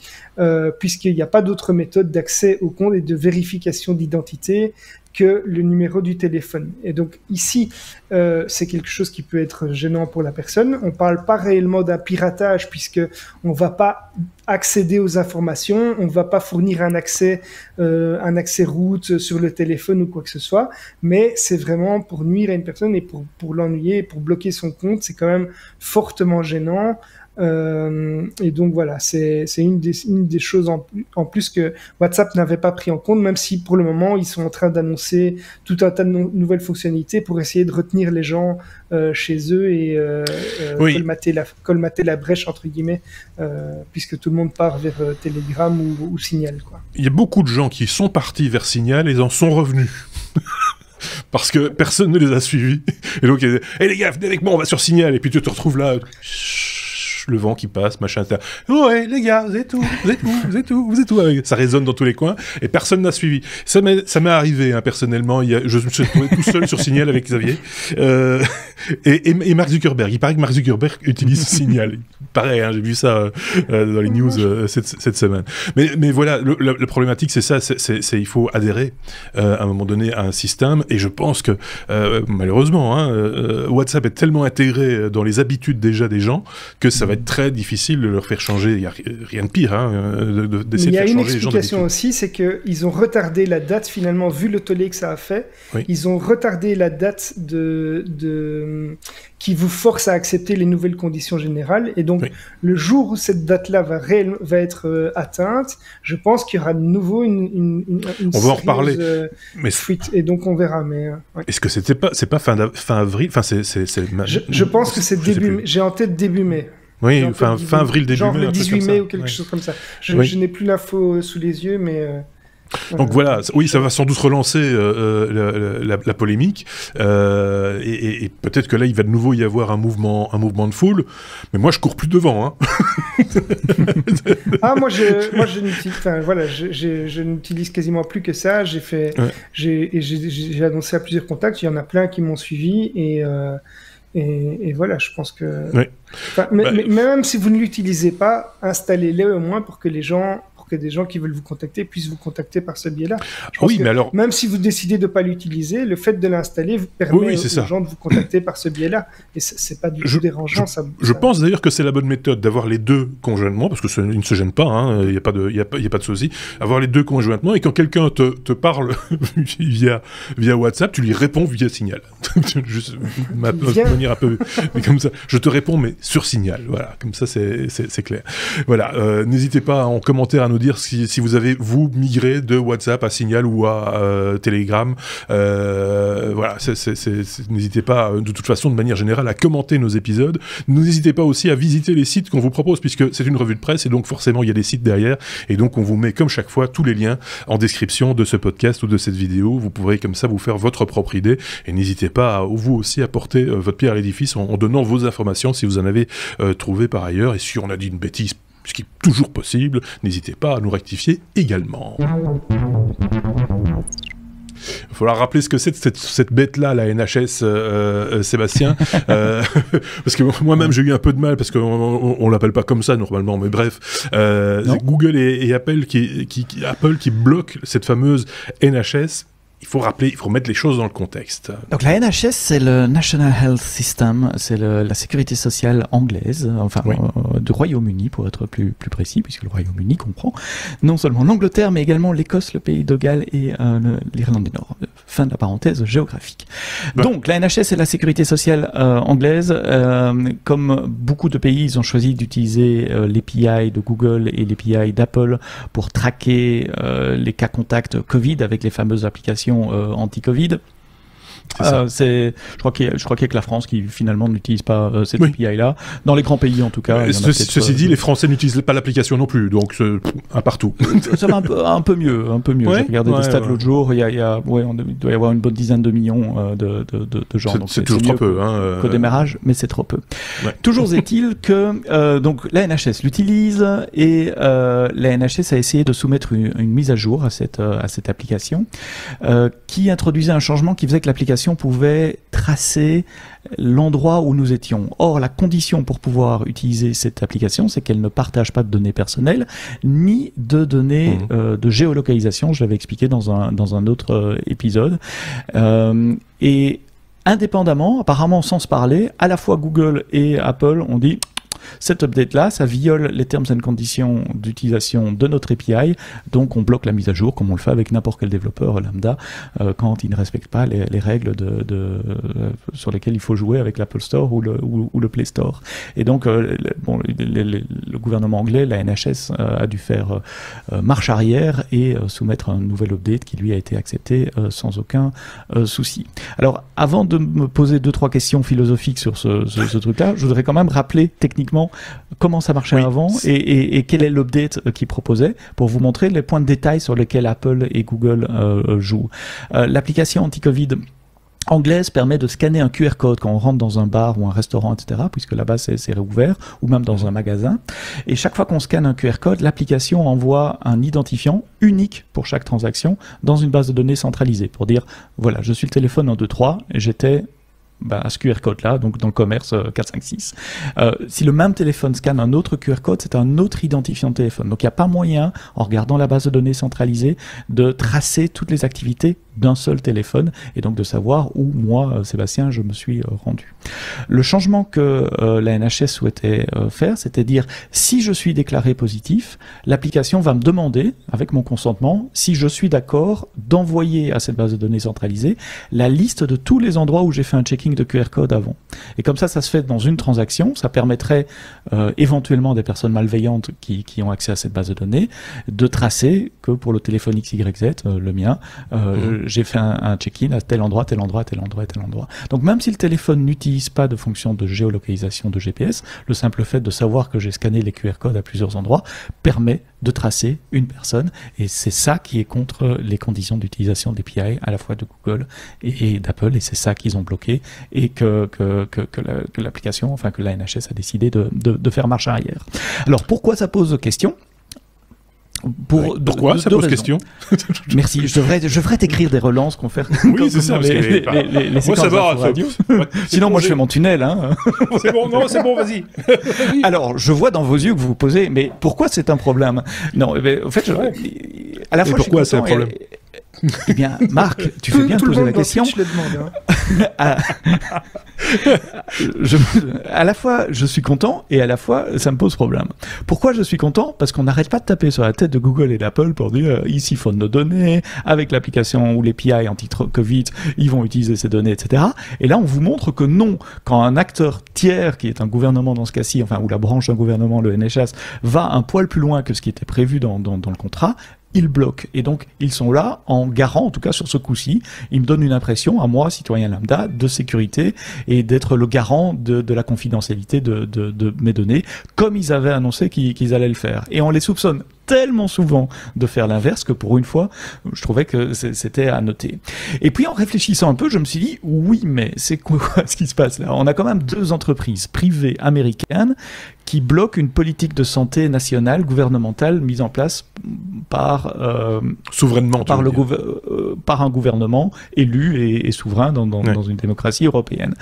puisqu'il n'y a pas d'autre méthode d'accès au compte et de vérification d'identité que le numéro du téléphone. Et donc ici, c'est quelque chose qui peut être gênant pour la personne. On parle pas réellement d'un piratage puisque on va pas accéder aux informations, on va pas fournir un accès route sur le téléphone ou quoi que ce soit, mais c'est vraiment pour nuire à une personne et pour l'ennuyer, pour bloquer son compte, c'est quand même fortement gênant. Et donc voilà, c'est une des choses en plus que WhatsApp n'avait pas pris en compte, même si pour le moment ils sont en train d'annoncer tout un tas de nouvelles fonctionnalités pour essayer de retenir les gens chez eux et colmater la brèche entre guillemets, puisque tout le monde part vers Telegram ou Signal, quoi. Il y a beaucoup de gens qui sont partis vers Signal et en sont revenus. Parce que personne ne les a suivis. Et donc, les gars, venez avec moi, on va sur Signal. Et puis tu te retrouves là... le vent qui passe, machin, etc. Ouais, les gars, vous êtes où? Ça résonne dans tous les coins, et personne n'a suivi. Ça m'est arrivé, hein, personnellement, je me suis retrouvé tout seul sur Signal avec Xavier, et Mark Zuckerberg. Il paraît que Mark Zuckerberg utilise Signal. Pareil, hein, j'ai vu ça dans les news cette semaine. Mais voilà, la problématique, c'est ça, il faut adhérer à un moment donné à un système, et je pense que, malheureusement, hein, WhatsApp est tellement intégré dans les habitudes déjà des gens, que ça va être très difficile de leur faire changer. Il n'y a rien de pire, hein, d'essayer de faire changer les gens. Il y a une explication aussi, c'est qu'ils ont retardé la date, finalement, vu le tollé que ça a fait. Oui. Ils ont retardé la date qui vous force à accepter les nouvelles conditions générales. Et donc, le jour où cette date-là va être atteinte, je pense qu'il y aura de nouveau une on va en reparler. Fuite. Et donc, on verra. Mais, est-ce que c'est pas fin avril? Enfin, je pense que c'est début mai. J'ai en tête début mai. Oui, fin avril, début mai. Genre le 18 mai ou quelque chose comme ça. Je n'ai plus l'info sous les yeux, mais... Donc voilà, oui, ça va sans doute relancer la polémique, et peut-être que là, il va de nouveau y avoir un mouvement de foule, mais moi, je cours plus devant. Hein. Moi, je n'utilise quasiment plus que ça. J'ai annoncé à plusieurs contacts, il y en a plein qui m'ont suivi, et voilà, je pense que... Oui. Mais même si vous ne l'utilisez pas, installez-le au moins pour que des gens qui veulent vous contacter puissent vous contacter par ce biais-là. Oui, mais alors... Même si vous décidez de ne pas l'utiliser, le fait de l'installer permet aux gens de vous contacter par ce biais-là. Et c'est pas du tout dérangeant. Je pense d'ailleurs que c'est la bonne méthode d'avoir les deux conjointement, parce qu'ils ne se gênent pas, hein, il n'y a pas de souci. Avoir les deux conjointement, et quand quelqu'un te parle via WhatsApp, tu lui réponds via Signal. Juste de manière un peu comme ça. Je te réponds, mais sur Signal. Voilà, comme ça c'est clair. Voilà, n'hésitez pas en commentaire à nous nous dire si vous avez, vous, migré de WhatsApp à Signal ou à Telegram. Voilà, n'hésitez pas, de toute façon, de manière générale, à commenter nos épisodes. N'hésitez pas aussi à visiter les sites qu'on vous propose, puisque c'est une revue de presse, et donc forcément, il y a des sites derrière, et donc on vous met, comme chaque fois, tous les liens en description de ce podcast ou de cette vidéo. Vous pourrez comme ça vous faire votre propre idée, et n'hésitez pas à, vous aussi, à porter votre pierre à l'édifice en donnant vos informations si vous en avez trouvé par ailleurs, et si on a dit une bêtise, ce qui est toujours possible, n'hésitez pas à nous rectifier également. Il va falloir rappeler ce que c'est cette bête-là, la NHS, Sébastien, parce que moi-même j'ai eu un peu de mal, parce qu'on l'appelle pas comme ça normalement, mais bref, Google et Apple qui bloquent cette fameuse NHS. Il faut mettre les choses dans le contexte. Donc la NHS, c'est le National Health System, c'est la sécurité sociale anglaise, du Royaume-Uni pour être plus précis, puisque le Royaume-Uni comprend non seulement l'Angleterre, mais également l'Écosse, le Pays de Galles et l'Irlande du Nord. Fin de la parenthèse géographique. Donc la NHS, c'est la sécurité sociale anglaise. Comme beaucoup de pays, ils ont choisi d'utiliser l'API de Google et l'API d'Apple pour traquer les cas contacts Covid avec les fameuses applications anti-Covid. Je crois qu'il y a que la France qui finalement n'utilise pas cette API-là. Dans les grands pays en tout cas. Ceci dit, les Français n'utilisent pas l'application non plus, donc un partout. Ça va un peu mieux. J'ai regardé des stats l'autre jour, il doit y avoir une bonne dizaine de millions de gens. C'est toujours trop peu. Qu'au démarrage, mais c'est trop peu. Toujours est-il que donc la NHS l'utilise et la NHS a essayé de soumettre une mise à jour à cette application qui introduisait un changement qui faisait que l'application pouvait tracer l'endroit où nous étions. Or, la condition pour pouvoir utiliser cette application, c'est qu'elle ne partage pas de données personnelles, ni de données de géolocalisation. Je l'avais expliqué dans un autre épisode. Et indépendamment, apparemment sans se parler, à la fois Google et Apple ont dit... Cet update-là, ça viole les terms and conditions d'utilisation de notre API, donc on bloque la mise à jour, comme on le fait avec n'importe quel développeur lambda, quand il ne respecte pas les règles sur lesquelles il faut jouer avec l'Apple Store ou le Play Store. Et donc, le gouvernement anglais, la NHS, a dû faire marche arrière et soumettre un nouvel update qui, lui, a été accepté sans aucun souci. Alors, avant de me poser 2-3 questions philosophiques sur ce truc-là, je voudrais quand même rappeler techniquement comment ça marchait avant et quel est l'update qu'ils proposaient pour vous montrer les points de détail sur lesquels Apple et Google jouent. L'application anti-Covid anglaise permet de scanner un QR code quand on rentre dans un bar ou un restaurant, etc., puisque là-bas c'est réouvert, ou même dans un magasin. Et chaque fois qu'on scanne un QR code, l'application envoie un identifiant unique pour chaque transaction dans une base de données centralisée pour dire, voilà, je suis le téléphone 123 et j'étais à ce QR code-là, donc dans le commerce 456. Si le même téléphone scanne un autre QR code, c'est un autre identifiant de téléphone. Donc il n'y a pas moyen, en regardant la base de données centralisée, de tracer toutes les activités d'un seul téléphone et donc de savoir où moi, Sébastien, je me suis rendu. Le changement que la NHS souhaitait faire, c'était dire si je suis déclaré positif, l'application va me demander, avec mon consentement, si je suis d'accord d'envoyer à cette base de données centralisée la liste de tous les endroits où j'ai fait un checking de QR code avant. Et comme ça se fait dans une transaction, ça permettrait éventuellement des personnes malveillantes qui ont accès à cette base de données de tracer que pour le téléphone XYZ, le mien, j'ai fait un check-in à tel endroit, tel endroit, tel endroit, tel endroit. Donc même si le téléphone n'utilise pas de fonction de géolocalisation de GPS, le simple fait de savoir que j'ai scanné les QR codes à plusieurs endroits permet de tracer une personne, et c'est ça qui est contre les conditions d'utilisation d'API à la fois de Google et d'Apple, et c'est ça qu'ils ont bloqué, et que l'application, enfin que la NHS a décidé de faire marche arrière. Alors pourquoi ça pose question ? Pourquoi ça pose question? Merci, je devrais t'écrire des relances qu'on fait. Oui, c'est ça. Les séquences radio. Sinon, moi, je fais mon tunnel. Hein. C'est bon, vas-y. Alors, je vois dans vos yeux que vous vous posez, mais pourquoi c'est un problème? Non, en fait, à la fois, pourquoi c'est un problème? Eh bien, Marc, tu fais bien de poser la question. Twitch le demande, hein. À la fois, je suis content et à la fois, ça me pose problème. Pourquoi je suis content? Parce qu'on n'arrête pas de taper sur la tête de Google et d'Apple pour dire ils siphonnent nos données, avec l'application ou l'API anti-Covid, ils vont utiliser ces données, etc. Et là, on vous montre que non, quand un acteur tiers, qui est un gouvernement dans ce cas-ci, enfin, ou la branche d'un gouvernement, le NHS, va un poil plus loin que ce qui était prévu dans le contrat, ils bloquent. Et donc, ils sont là en garant, en tout cas sur ce coup-ci. Ils me donnent une impression, à moi, citoyen lambda, de sécurité et d'être le garant de la confidentialité de mes données, comme ils avaient annoncé qu'ils allaient le faire. Et on les soupçonne tellement souvent de faire l'inverse que pour une fois, je trouvais que c'était à noter. Et puis en réfléchissant un peu, je me suis dit, oui, mais c'est quoi ce qui se passe là? On a quand même 2 entreprises privées américaines qui bloquent une politique de santé nationale, gouvernementale, mise en place par souverainement par un gouvernement élu et souverain dans une démocratie européenne.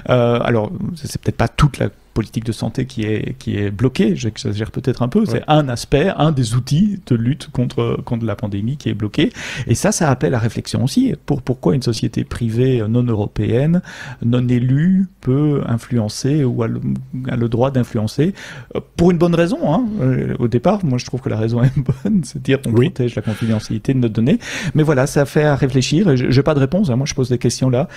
Alors, c'est peut-être pas toute la politique de santé qui est bloquée, j'exagère peut-être un peu, c'est un aspect, un des outils de lutte contre la pandémie qui est bloqué. Et ça appelle à réflexion aussi. Pourquoi une société privée non européenne, non élue, peut influencer ou a le droit d'influencer pour une bonne raison, hein. Au départ, moi je trouve que la raison est bonne, c'est-à-dire qu'on protège la confidentialité de nos données. Mais voilà, ça fait à réfléchir. Et j'ai pas de réponse, hein. Moi je pose des questions là.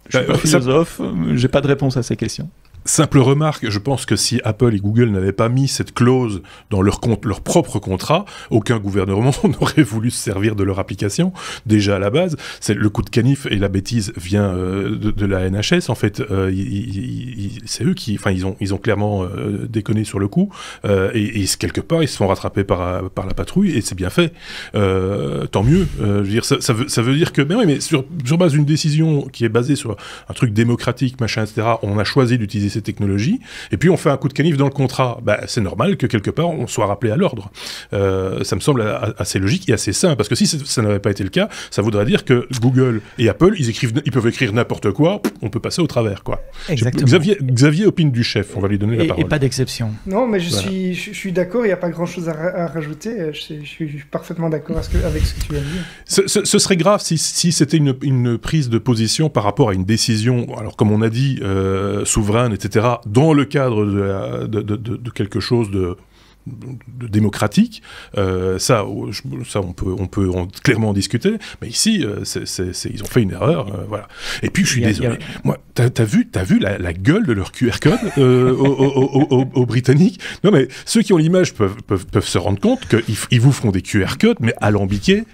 Je suis pas philosophe, j'ai pas de réponse à ces questions. Simple remarque, je pense que si Apple et Google n'avaient pas mis cette clause dans leur propre contrat, aucun gouvernement n'aurait voulu se servir de leur application. Déjà à la base, c'est le coup de canif et la bêtise vient de la NHS. En fait, c'est eux qui, enfin, ils ont clairement déconné sur le coup. Et quelque part, ils se font rattraper par la patrouille et c'est bien fait. Tant mieux. Je veux dire, ça veut dire que, mais sur base d'une décision qui est basée sur un truc démocratique, machin, etc. On a choisi d'utiliser ces technologies, et puis on fait un coup de canif dans le contrat. Bah, c'est normal que quelque part on soit rappelé à l'ordre. Ça me semble assez logique et assez sain, parce que si ça n'avait pas été le cas, ça voudrait dire que Google et Apple, ils peuvent écrire n'importe quoi, on peut passer au travers, quoi. Exactement. Xavier opine du chef, on va lui donner la parole. Et pas d'exception. Non, mais je suis d'accord, il n'y a pas grand-chose à rajouter. Je suis parfaitement d'accord avec ce que tu viens de dire. Ce serait grave si c'était une prise de position par rapport à une décision, alors comme on a dit, souveraine, etc., dans le cadre de quelque chose de démocratique, ça on peut clairement en discuter, mais ici ils ont fait une erreur, voilà. Et puis je suis désolé, moi t'as vu la gueule de leur QR code aux Britanniques. Non mais ceux qui ont l'image peuvent se rendre compte qu'ils vous font des QR codes, mais alambiqués,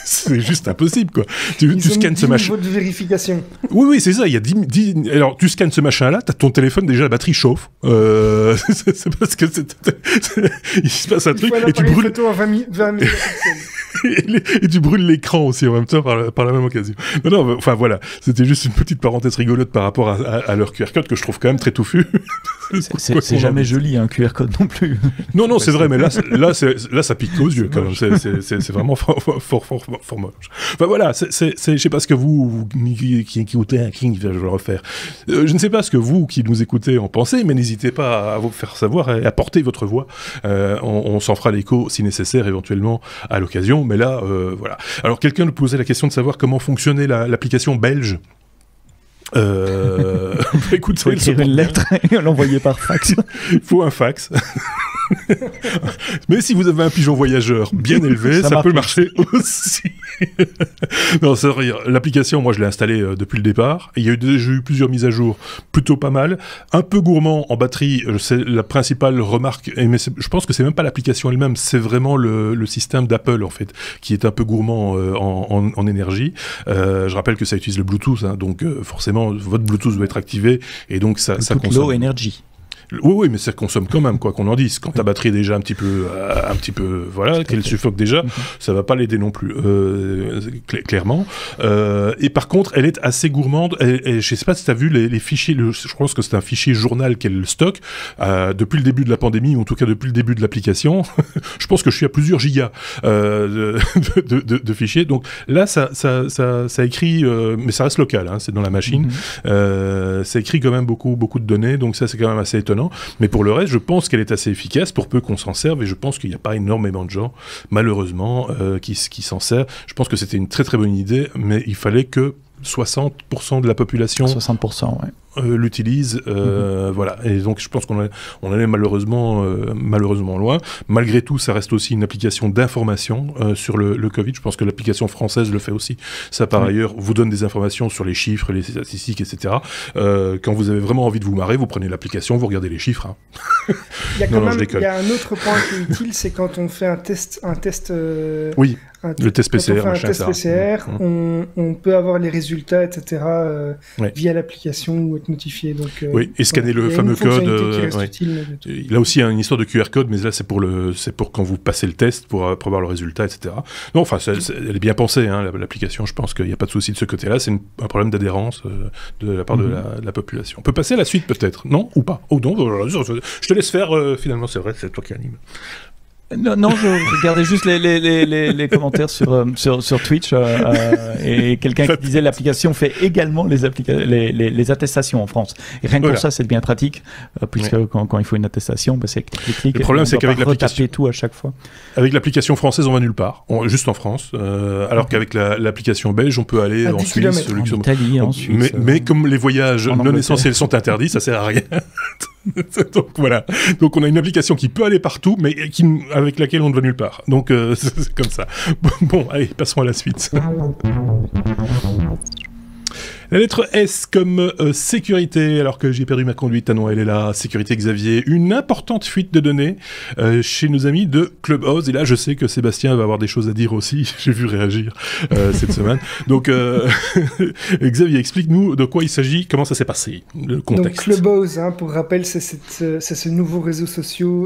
c'est juste impossible, quoi. Tu scannes ce machin. Niveau de vérification. Oui, c'est ça. Il y a 10. Alors tu scannes ce machin-là, t'as ton téléphone, déjà la batterie chauffe. C'est parce que il se passe un truc et tu brûles. Photo à 20 000 et tu brûles l'écran aussi en même temps par la même occasion. Non, enfin voilà, c'était juste une petite parenthèse rigolote par rapport à leur QR code que je trouve quand même très touffu. C'est jamais joli un QR code non plus. Non, c'est vrai, mais là ça pique aux yeux quand même. C'est vraiment fort moche. Enfin voilà, je sais pas ce que vous qui écoutez un King, je vais le refaire. Je ne sais pas ce que vous qui nous écoutez en pensez, mais n'hésitez pas à vous faire savoir et à porter votre voix. On s'en fera l'écho si nécessaire éventuellement à l'occasion. Mais là, voilà. Alors, quelqu'un nous posait la question de savoir comment fonctionnait l'application belge. Écoute, il faut écrire une lettre et l'envoyer par fax. Il faut un fax. Mais si vous avez un pigeon voyageur bien élevé, ça peut marcher aussi. Non, c'est vrai, l'application, moi je l'ai installée depuis le départ. Et j'ai eu plusieurs mises à jour plutôt pas mal. Un peu gourmand en batterie, c'est la principale remarque. Mais je pense que c'est même pas l'application elle-même, c'est vraiment le système d'Apple en fait, qui est un peu gourmand en énergie. Je rappelle que ça utilise le Bluetooth, hein, donc forcément votre Bluetooth doit être activé et donc ça consomme. Low energy. Oui, mais ça consomme quand même, quoi qu'on en dise. Quand ta batterie est déjà un petit peu, voilà, qu'elle suffoque déjà, ça va pas l'aider non plus, clairement. Et par contre, elle est assez gourmande. Et je sais pas si tu as vu les fichiers. Je pense que c'est un fichier journal qu'elle stocke depuis le début de la pandémie, ou en tout cas depuis le début de l'application. Je pense que je suis à plusieurs gigas de fichiers. Donc là, ça écrit, mais ça reste local, hein, c'est dans la machine. Ça écrit quand même beaucoup de données. Donc ça, c'est quand même assez étonnant. étonnant. Mais pour le reste, je pense qu'elle est assez efficace pour peu qu'on s'en serve, et je pense qu'il n'y a pas énormément de gens, malheureusement, qui s'en servent. Je pense que c'était une très très bonne idée, mais il fallait que 60% de la population 60%, ouais. L'utilise, voilà. Et donc je pense qu'on allait malheureusement loin. Malgré tout, ça reste aussi une application d'information sur le Covid. Je pense que l'application française le fait aussi. Ça, par ailleurs, vous donne des informations sur les chiffres, les statistiques, etc. Quand vous avez vraiment envie de vous marrer, vous prenez l'application, vous regardez les chiffres. Hein. Il y a il y a un autre point qui est utile, c'est quand on fait un test. Oui. Le test PCR, quand on fait un test PCR, on peut avoir les résultats, etc. via l'application ou être notifié. Donc, oui, et scanner le fameux code. Il a aussi une histoire de QR code, mais là c'est pour quand vous passez le test pour avoir le résultat, etc. Non, enfin, elle est bien pensée, hein, l'application. Je pense qu'il n'y a pas de souci de ce côté-là. C'est un problème d'adhérence de la part de la population. On peut passer à la suite peut-être, non ou pas? Oh non, je te laisse faire. Finalement, c'est vrai, c'est toi qui anime. Non, je regardais juste les commentaires sur Twitch et quelqu'un qui disait l'application fait également les attestations en France. Et rien que pour ça, c'est bien pratique, puisque quand il faut une attestation, c'est clic. Le problème, c'est qu'avec l'application, tout à chaque fois. Avec l'application française, on va nulle part, juste en France, alors qu'avec l'application belge, on peut aller en Suisse, en Italie, en Suisse. Mais comme les voyages non essentiels sont interdits, ça sert à rien. Donc voilà. Donc on a une application qui peut aller partout, mais avec laquelle on ne va nulle part. Donc c'est comme ça. Bon, allez, passons à la suite. La lettre S comme sécurité, alors que j'ai perdu ma conduite. Ah non, elle est là, sécurité Xavier. Une importante fuite de données chez nos amis de Clubhouse. Et là, je sais que Sébastien va avoir des choses à dire aussi. J'ai vu réagir cette semaine. Donc, Xavier, explique-nous de quoi il s'agit, comment ça s'est passé, le contexte. Donc, Clubhouse, hein, pour rappel, c'est ce nouveau réseau social,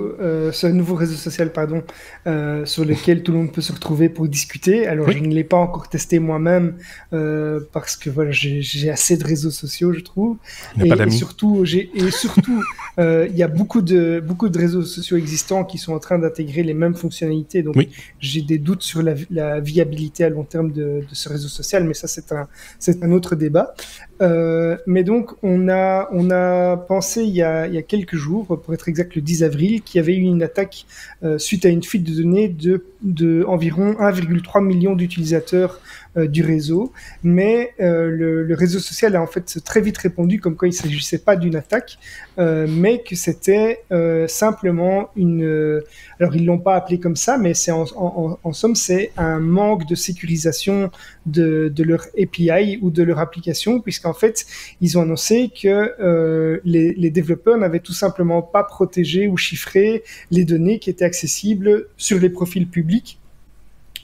sur lequel tout le monde peut se retrouver pour discuter. Alors, je ne l'ai pas encore testé moi-même parce que voilà, j'ai assez de réseaux sociaux, je trouve. Et surtout, il y a beaucoup de réseaux sociaux existants qui sont en train d'intégrer les mêmes fonctionnalités. Donc, j'ai des doutes sur la viabilité à long terme de ce réseau social, mais ça, c'est un autre débat. Mais donc, on a pensé il y a quelques jours, pour être exact, le 10 avril, qu'il y avait eu une attaque suite à une fuite de données de environ 1,3 million d'utilisateurs du réseau, mais le réseau social a en fait très vite répondu comme quoi il ne s'agissait pas d'une attaque, mais que c'était simplement alors ils l'ont pas appelé comme ça, mais c'est en somme c'est un manque de sécurisation de leur API ou de leur application, puisqu'en fait ils ont annoncé que les développeurs n'avaient tout simplement pas protégé ou chiffré les données qui étaient accessibles sur les profils publics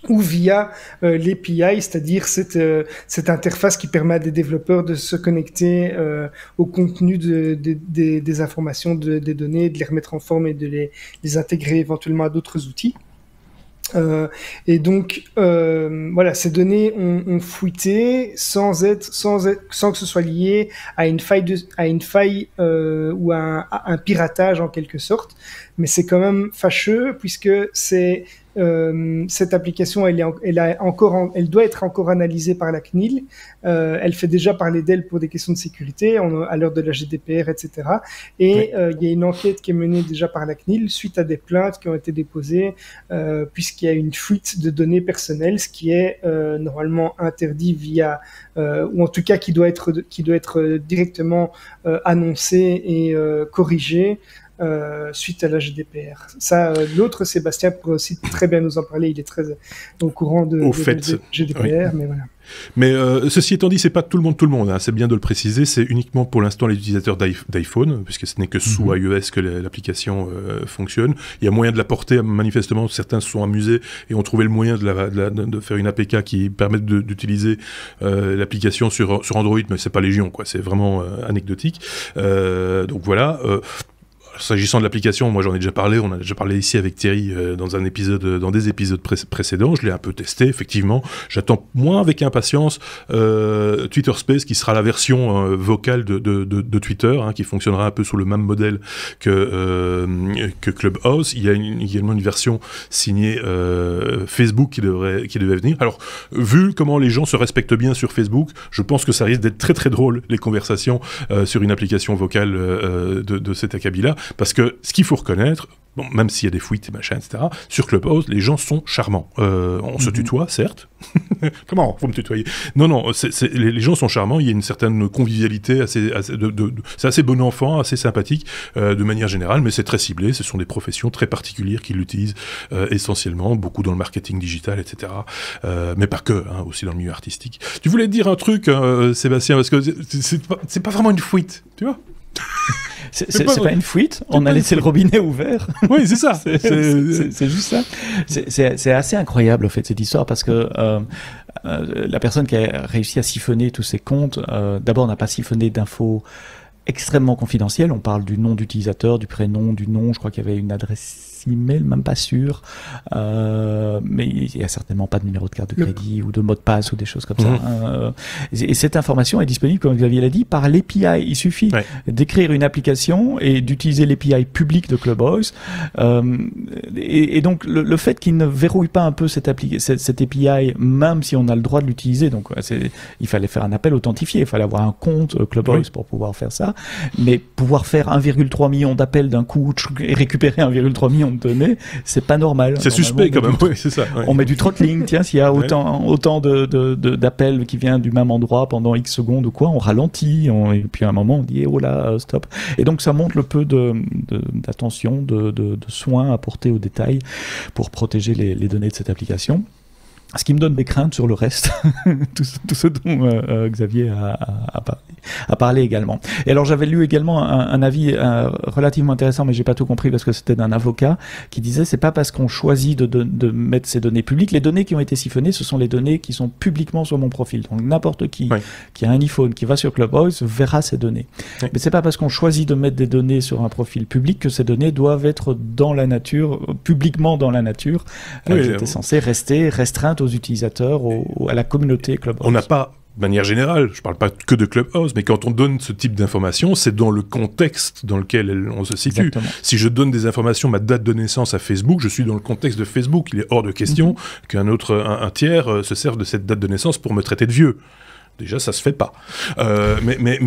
ou via l'API, c'est-à-dire cette interface qui permet à des développeurs de se connecter au contenu des informations, des données, de les remettre en forme et de les intégrer éventuellement à d'autres outils. Et donc voilà, ces données ont fuité sans que ce soit lié à une faille ou à un piratage en quelque sorte. Mais c'est quand même fâcheux puisque cette application, elle doit être encore analysée par la CNIL. Elle fait déjà parler d'elle pour des questions de sécurité à l'heure de la GDPR, etc. Et il y a une enquête qui est menée déjà par la CNIL suite à des plaintes qui ont été déposées puisqu'il y a une fuite de données personnelles, ce qui est normalement interdit via ou en tout cas qui doit être directement annoncé et corrigé. Suite à la GDPR. Ça, l'autre Sébastien pourrait aussi très bien nous en parler. Il est très au courant de GDPR, mais voilà. Mais ceci étant dit, c'est pas tout le monde. Hein. C'est bien de le préciser. C'est uniquement pour l'instant les utilisateurs d'iPhone, puisque ce n'est que sous iOS que l'application fonctionne. Il y a moyen de la porter. Manifestement, certains se sont amusés et ont trouvé le moyen de faire une APK qui permette d'utiliser l'application sur Android, mais c'est pas légion, quoi. C'est vraiment anecdotique. Donc voilà. s'agissant de l'application, moi j'en ai déjà parlé, on a déjà parlé ici avec Thierry dans des épisodes précédents, je l'ai un peu testé, effectivement, j'attends moins avec impatience Twitter Space, qui sera la version vocale de Twitter, qui fonctionnera un peu sous le même modèle que Clubhouse. Il y a également une version signée Facebook qui devait venir. Alors, vu comment les gens se respectent bien sur Facebook, je pense que ça risque d'être très très drôle, les conversations sur une application vocale de cet acabit-là, parce que ce qu'il faut reconnaître, bon, même s'il y a des fuites et machin, etc., sur Clubhouse, les gens sont charmants. On se tutoie, certes. Comment faut me tutoyer? Non, les gens sont charmants, il y a une certaine convivialité, c'est assez bon enfant, assez sympathique, de manière générale, mais c'est très ciblé, ce sont des professions très particulières qui l'utilisent essentiellement, beaucoup dans le marketing digital, etc. Mais pas que, aussi dans le milieu artistique. Tu voulais dire un truc, Sébastien, parce que c'est pas vraiment une fuite, tu vois? C'est pas une fuite, on a laissé le robinet ouvert. Oui, c'est ça. C'est juste ça. C'est assez incroyable, en fait, cette histoire, parce que la personne qui a réussi à siphonner tous ces comptes, d'abord n'a pas siphonné d'infos extrêmement confidentielles. On parle du nom d'utilisateur, du prénom, du nom. Je crois qu'il y avait une adresse email, même pas sûr. Mais il y a certainement pas de numéro de carte de crédit ou de mot de passe ou des choses comme ça. Et cette information est disponible, comme Xavier l'a dit, par l'API. Il suffit d'écrire une application et d'utiliser l'API public de Clubhouse. Et donc, le fait qu'il ne verrouille pas un peu cette API, même si on a le droit de l'utiliser, donc il fallait faire un appel authentifié, il fallait avoir un compte Clubhouse pour pouvoir faire ça. Mais pouvoir faire 1,3 million d'appels d'un coup et récupérer 1,3 million de données, c'est pas normal. C'est suspect quand même, oui, c'est ça. On met du throttling, tiens, s'il y a autant d'appels qui viennent du même endroit pendant X secondes ou quoi, on ralentit, et puis à un moment on dit oh là, stop. Et donc ça montre le peu d'attention, de soins apportés aux détails pour protéger les données de cette application. Ce qui me donne des craintes sur le reste, tout ce dont Xavier a parlé également. Et alors j'avais lu également un avis relativement intéressant, mais j'ai pas tout compris parce que c'était d'un avocat qui disait c'est pas parce qu'on choisit de mettre ces données publiques, les données qui ont été siphonnées, ce sont les données qui sont publiquement sur mon profil. Donc n'importe qui a un iPhone, qui va sur Clubhouse, verra ces données. Oui. Mais c'est pas parce qu'on choisit de mettre des données sur un profil public que ces données doivent être dans la nature, publiquement dans la nature. C'était censé rester restreinte aux utilisateurs, à la communauté Clubhouse. On n'a pas, de manière générale, je ne parle pas que de Clubhouse, mais quand on donne ce type d'informations, c'est dans le contexte dans lequel on se situe. Exactement. Si je donne des informations, ma date de naissance à Facebook, je suis dans le contexte de Facebook. Il est hors de question qu'un tiers se serve de cette date de naissance pour me traiter de vieux. Déjà, ça se fait pas. Mais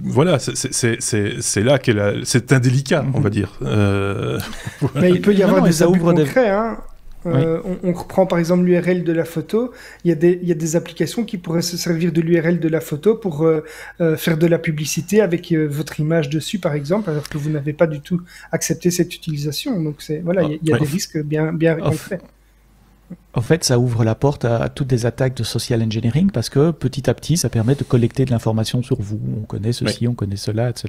voilà, c'est là c'est indélicat, on va dire. Voilà. Mais il peut y avoir des abus concrets, on reprend par exemple l'URL de la photo. Il y a des applications qui pourraient se servir de l'URL de la photo pour faire de la publicité avec votre image dessus, par exemple, alors que vous n'avez pas du tout accepté cette utilisation. Donc il y a des risques bien concrets. En fait, ça ouvre la porte à toutes des attaques de social engineering parce que petit à petit, ça permet de collecter de l'information sur vous. On connaît ceci, on connaît cela, etc.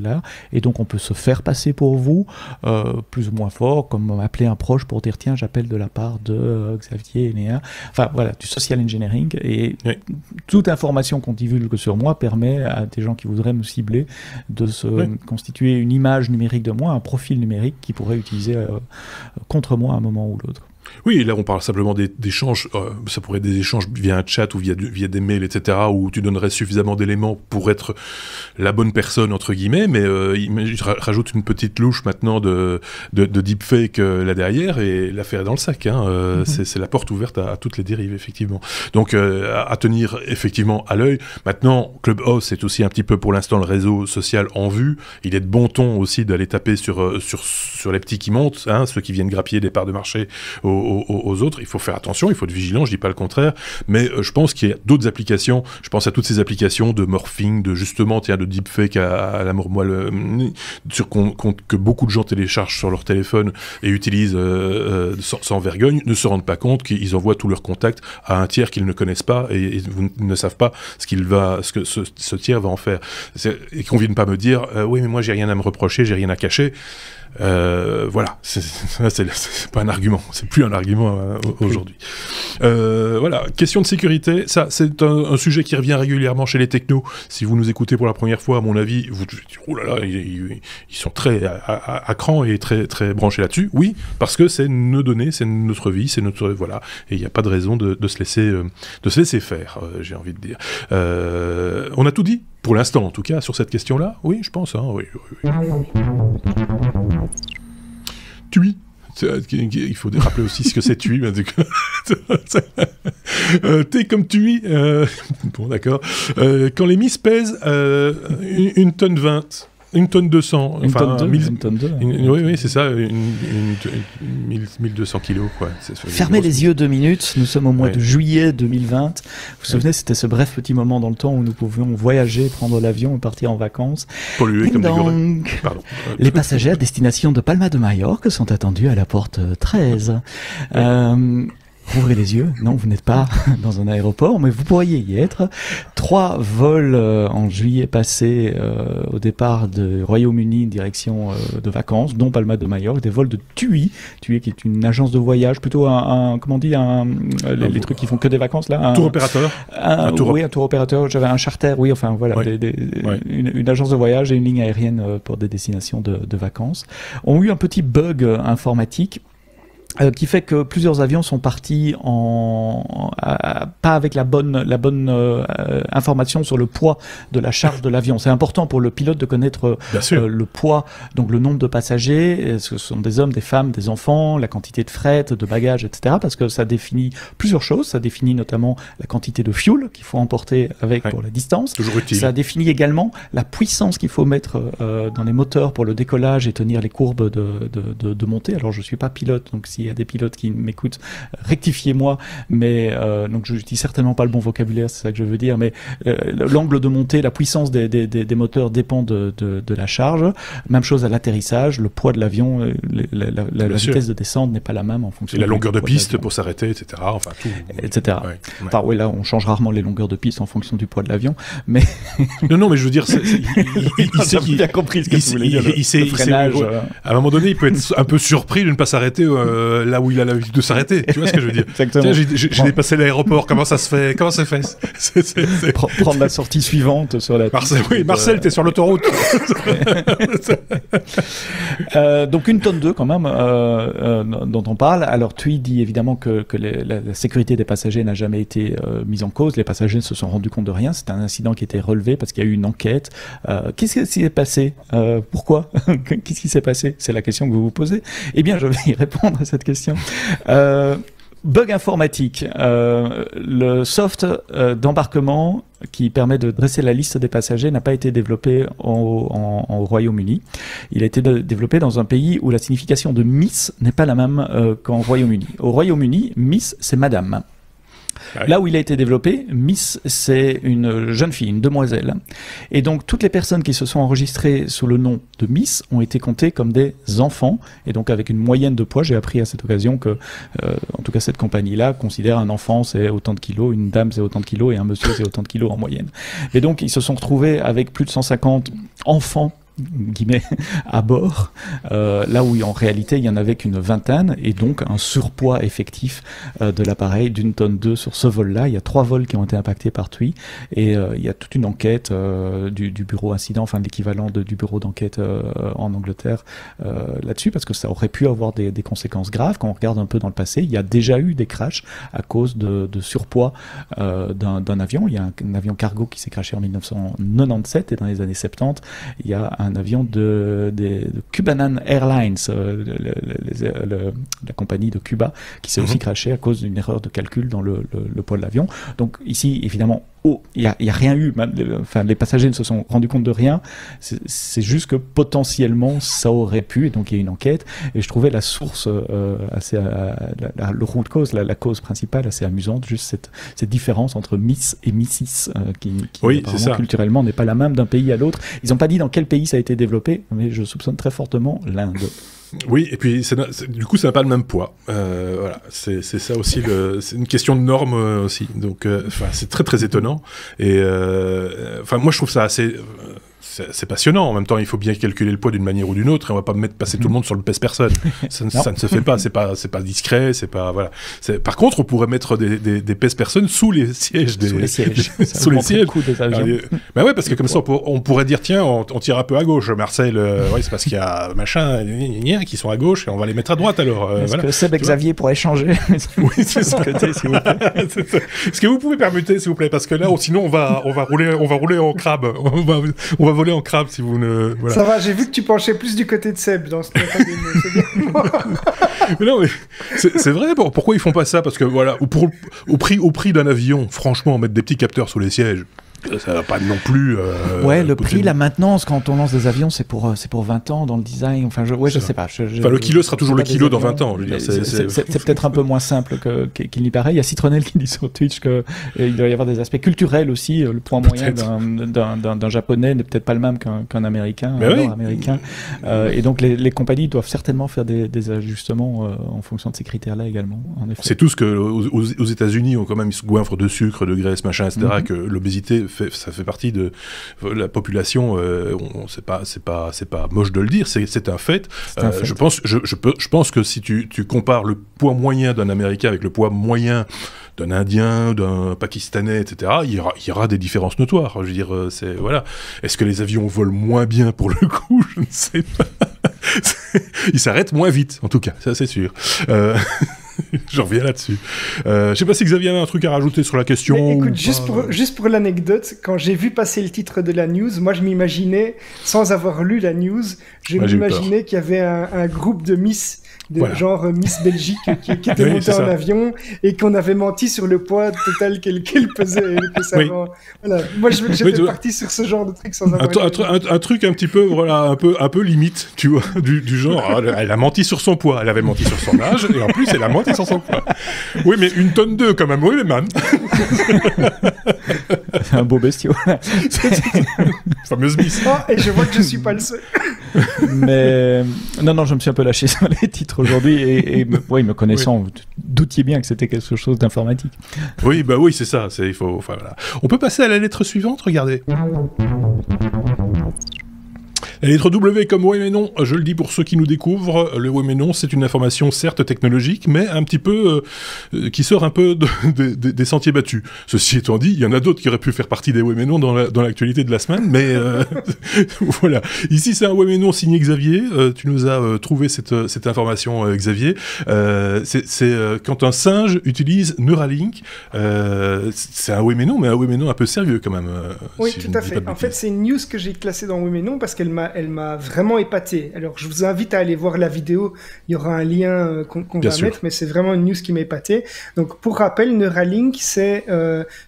Et donc, on peut se faire passer pour vous, plus ou moins fort, comme appeler un proche pour dire tiens, j'appelle de la part de Xavier et Léa. Enfin, voilà, du social engineering. Et toute information qu'on divulgue sur moi permet à des gens qui voudraient me cibler de se constituer une image numérique de moi, un profil numérique qui pourrait utiliser contre moi à un moment ou l'autre. Oui, là on parle simplement d'échanges, ça pourrait être des échanges via un chat ou via des mails, etc., où tu donnerais suffisamment d'éléments pour être la bonne personne, entre guillemets, mais je rajoute une petite louche maintenant de deepfake là derrière, et l'affaire est dans le sac. C'est la porte ouverte à toutes les dérives, effectivement. Donc à tenir effectivement à l'œil. Maintenant, Clubhouse, c'est aussi un petit peu pour l'instant le réseau social en vue. Il est de bon ton aussi d'aller taper sur les petits qui montent, ceux qui viennent grappiller des parts de marché aux autres. Il faut faire attention, il faut être vigilant, je dis pas le contraire, mais je pense qu'il y a d'autres applications, je pense à toutes ces applications de morphing, de deepfake à la mormoile, que beaucoup de gens téléchargent sur leur téléphone et utilisent sans vergogne, ne se rendent pas compte qu'ils envoient tous leurs contacts à un tiers qu'ils ne connaissent pas et vous ne savent pas ce que ce tiers va en faire. Et qu'on vienne pas me dire oui mais moi j'ai rien à me reprocher, j'ai rien à cacher. Voilà, c'est pas un argument, c'est plus un un argument aujourd'hui. Voilà, question de sécurité, ça c'est un sujet qui revient régulièrement chez les technos. Si vous nous écoutez pour la première fois, à mon avis, vous dites oh là là, ils sont très à cran et très très branchés là-dessus. Oui, parce que c'est nos données, c'est notre vie, c'est notre voilà, et il n'y a pas de raison de se laisser faire, j'ai envie de dire. On a tout dit pour l'instant, en tout cas, sur cette question-là. Oui, je pense. Hein, oui. TUI. Il faut rappeler aussi ce que c'est TUI. T comme TUI. Bon, d'accord. Quand les Miss pèsent 1 tonne 20. 1 tonne 200. Une tonne 2. Oui, c'est ça. 1200 kilos. Quoi. Fermez les yeux 2 minutes. Nous sommes au mois de juillet 2020. Vous vous souvenez, c'était ce bref petit moment dans le temps où nous pouvions voyager, prendre l'avion et partir en vacances. Polluer comme des gorilles. Les passagers à destination de Palma de Majorque sont attendus à la porte 13. Ouvrez les yeux. Non, vous n'êtes pas dans un aéroport, mais vous pourriez y être. 3 vols en juillet passé au départ du Royaume-Uni, direction de vacances, dont Palma de Majorque, des vols de TUI. TUI qui est une agence de voyage, plutôt comment on dit, les trucs qui font que des vacances là. Tour opérateur. Oui, un tour opérateur. J'avais un charter, oui, enfin voilà, une agence de voyage et une ligne aérienne pour des destinations de vacances. Ont eu un petit bug informatique. Qui fait que plusieurs avions sont partis pas avec la bonne information sur le poids de la charge de l'avion. C'est important pour le pilote de connaître le poids, donc le nombre de passagers, ce sont des hommes, des femmes, des enfants, la quantité de fret, de bagages, etc. Parce que ça définit plusieurs choses. Ça définit notamment la quantité de fuel qu'il faut emporter avec pour la distance. Toujours utile. Ça définit également la puissance qu'il faut mettre dans les moteurs pour le décollage et tenir les courbes de montée. Alors je suis pas pilote, donc s'il y a des pilotes qui m'écoutent, rectifiez-moi, mais donc je dis certainement pas le bon vocabulaire, c'est ça que je veux dire, mais l'angle de montée, la puissance des moteurs dépend de la charge. Même chose à l'atterrissage, le poids de l'avion, la vitesse de descente n'est pas la même en fonction de la longueur de piste pour s'arrêter, etc. Enfin tout. Etc. Ouais. Enfin oui, là on change rarement les longueurs de piste en fonction du poids de l'avion, mais non, mais je veux dire, il sait qu'il a compris ce que vous voulez dire. Le freinage. À un moment donné, il peut être un peu surpris de ne pas s'arrêter là où il a l'habitude de s'arrêter. Tu vois ce que je veux dire? Exactement. J'ai dépassé l'aéroport. Comment ça se fait? Comment c'est fait? Prendre la sortie suivante sur la piste. Marcel, t'es sur l'autoroute. Donc 1 tonne 2 quand même dont on parle. Alors TUI dit évidemment que la sécurité des passagers n'a jamais été mise en cause. Les passagers ne se sont rendus compte de rien. C'est un incident qui a été relevé parce qu'il y a eu une enquête. Qu'est-ce qui s'est passé? Pourquoi? Qu'est-ce qui s'est passé? C'est la question que vous vous posez. Eh bien, je vais y répondre à cette question. Bug informatique. Le soft d'embarquement qui permet de dresser la liste des passagers n'a pas été développé au Royaume-Uni. Il a été développé dans un pays où la signification de Miss n'est pas la même qu'en Royaume-Uni. Au Royaume-Uni, Miss, c'est Madame. Ouais. Là où il a été développé, Miss, c'est une jeune fille, une demoiselle. Et donc, toutes les personnes qui se sont enregistrées sous le nom de Miss ont été comptées comme des enfants. Et donc, avec une moyenne de poids, j'ai appris à cette occasion que, en tout cas, cette compagnie-là considère un enfant, c'est autant de kilos, une dame, c'est autant de kilos, et un monsieur, c'est autant de kilos en moyenne. Et donc, ils se sont retrouvés avec plus de 150 enfants guillemets à bord, là où en réalité il y en avait qu'une vingtaine, et donc un surpoids effectif de l'appareil d'1 tonne 2 sur ce vol-là. Il y a 3 vols qui ont été impactés par TUI, et il y a toute une enquête du bureau incident, enfin l'équivalent du bureau d'enquête en Angleterre là-dessus, parce que ça aurait pu avoir des conséquences graves. Quand on regarde un peu dans le passé, il y a déjà eu des crashs à cause de surpoids d'un avion. Il y a un avion cargo qui s'est crashé en 1997, et dans les années 70 il y a un avion de Cubanan Airlines, la compagnie de Cuba, qui s'est aussi crashé à cause d'une erreur de calcul dans le poids de l'avion. Donc ici, évidemment, il y a rien eu. Enfin, les passagers ne se sont rendus compte de rien. C'est juste que potentiellement ça aurait pu. Et donc il y a une enquête. Et je trouvais la source assez, le root cause, la cause principale, assez amusante. Juste cette différence entre Miss et Mrs. qui apparemment culturellement n'est pas la même d'un pays à l'autre. Ils n'ont pas dit dans quel pays ça a été développé, mais je soupçonne très fortement l'Inde. Oui, et puis du coup, ça n'a pas le même poids. Voilà, c'est ça aussi. C'est une question de normes aussi. Donc, c'est très très étonnant. Et moi, je trouve ça assez c'est passionnant. En même temps, il faut bien calculer le poids d'une manière ou d'une autre, et on va pas passer tout le monde sur le pèse-personne. Ça ne se fait pas. C'est pas discret. C'est pas voilà. Par contre, on pourrait mettre des pèse-personnes sous les sièges sous les sièges. Sous les sièges. Des avions. Bah ouais, parce que comme ça, on pourrait dire tiens, on tire un peu à gauche. Marcel, ouais, c'est parce qu'il y a machin qui sont à gauche et on va les mettre à droite alors. Est-ce que Seb et Xavier pourraient changer? Oui, c'est ça. Côté, s'il vous plaît. Est-ce que vous pouvez permuter, s'il vous plaît, parce que là, sinon on va rouler en crabe. On va voler en crabe si vous ne. Voilà. Ça va, j'ai vu que tu penchais plus du côté de Seb dans ce mais non, mais c'est vrai. Pourquoi ils font pas ça? Parce que voilà, au prix d'un avion, franchement, mettre des petits capteurs sous les sièges. Ça va pas non plus. Ouais, le prix, la maintenance, quand on lance des avions, c'est pour 20 ans dans le design. Enfin, je sais pas. Le kilo sera toujours le kilo dans 20 ans. Je veux dire, c'est peut-être un peu moins simple qu'il n'y paraît. Il y a Citronel qui dit sur Twitch qu'il doit y avoir des aspects culturels aussi. Le poids moyen d'un japonais n'est peut-être pas le même qu'un américain, américain. Et donc, les compagnies doivent certainement faire des ajustements en fonction de ces critères-là également. En effet. C'est tout ce que aux États-Unis, on quand même ils se goinfrent de sucre, de graisse, machin, etc. Que l'obésité ça fait partie de la population. C'est pas moche de le dire, c'est un fait. Je pense que si tu compares le poids moyen d'un Américain avec le poids moyen d'un Indien, d'un Pakistanais, etc., il y aura des différences notoires. Je veux dire, voilà. Est-ce que les avions volent moins bien pour le coup? Je ne sais pas. Ils s'arrêtent moins vite, en tout cas, ça c'est sûr. Je reviens là-dessus. Je sais pas si Xavier avait un truc à rajouter sur la question. Mais écoute, juste pour l'anecdote, quand j'ai vu passer le titre de la news, moi je m'imaginais, sans avoir lu la news, m'imaginais qu'il y avait un groupe de Miss, genre Miss Belgique, qui était monté en avion et qu'on avait menti sur le poids total qu'elle pesait. Voilà. Moi j'étais parti sur ce genre de truc sans avoir un truc un petit peu, voilà, un peu limite, tu vois, du genre, elle a menti sur son poids, elle avait menti sur son âge, et en plus elle a menti sur son poids. Oui, mais 1 tonne 2 quand même, oui, mais man. C'est un beau bestiau. Fameuse Miss. Et je vois que je suis pas le seul. Mais non, je me suis un peu lâché sur les titres aujourd'hui et me connaissant, vous doutiez bien que c'était quelque chose d'informatique. Oui, bah oui, c'est ça. Voilà. On peut passer à la lettre suivante, regardez. La lettre W comme oui mais non, je le dis pour ceux qui nous découvrent, le oui mais non c'est une information certes technologique, mais un petit peu qui sort un peu des sentiers battus. Ceci étant dit, il y en a d'autres qui auraient pu faire partie des oui mais non dans l'actualité de la semaine, mais voilà. Ici c'est un oui mais non signé Xavier, tu nous as trouvé cette information Xavier. C'est quand un singe utilise Neuralink, c'est un oui mais non, mais un oui mais non un peu sérieux quand même. Oui, si tout à fait. En fait, c'est une news que j'ai classée dans oui mais non parce qu'elle m'a vraiment épaté. Alors, je vous invite à aller voir la vidéo. Il y aura un lien qu'on va mettre, mais c'est vraiment une news qui m'a épaté. Donc, pour rappel, Neuralink, c'est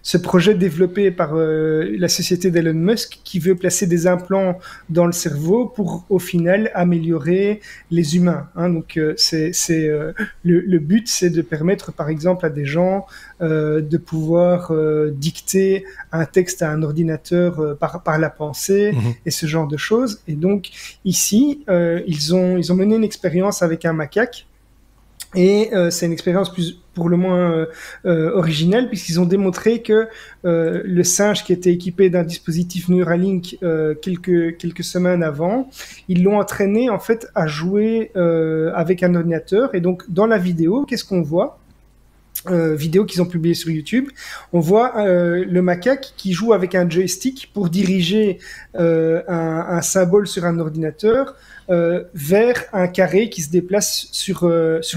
ce projet développé par la société d'Elon Musk qui veut placer des implants dans le cerveau pour, au final, améliorer les humains. Hein. Donc, le but, c'est de permettre, par exemple, à des gens de pouvoir dicter un texte à un ordinateur par la pensée et ce genre de choses. Et donc ici, ils ont mené une expérience avec un macaque. Et c'est une expérience pour le moins originelle puisqu'ils ont démontré que le singe qui était équipé d'un dispositif Neuralink quelques semaines avant, ils l'ont entraîné en fait à jouer avec un ordinateur. Et donc dans la vidéo, qu'est-ce qu'on voit? Vidéo qu'ils ont publiée sur YouTube, on voit le macaque qui joue avec un joystick pour diriger un symbole sur un ordinateur vers un carré qui se déplace sur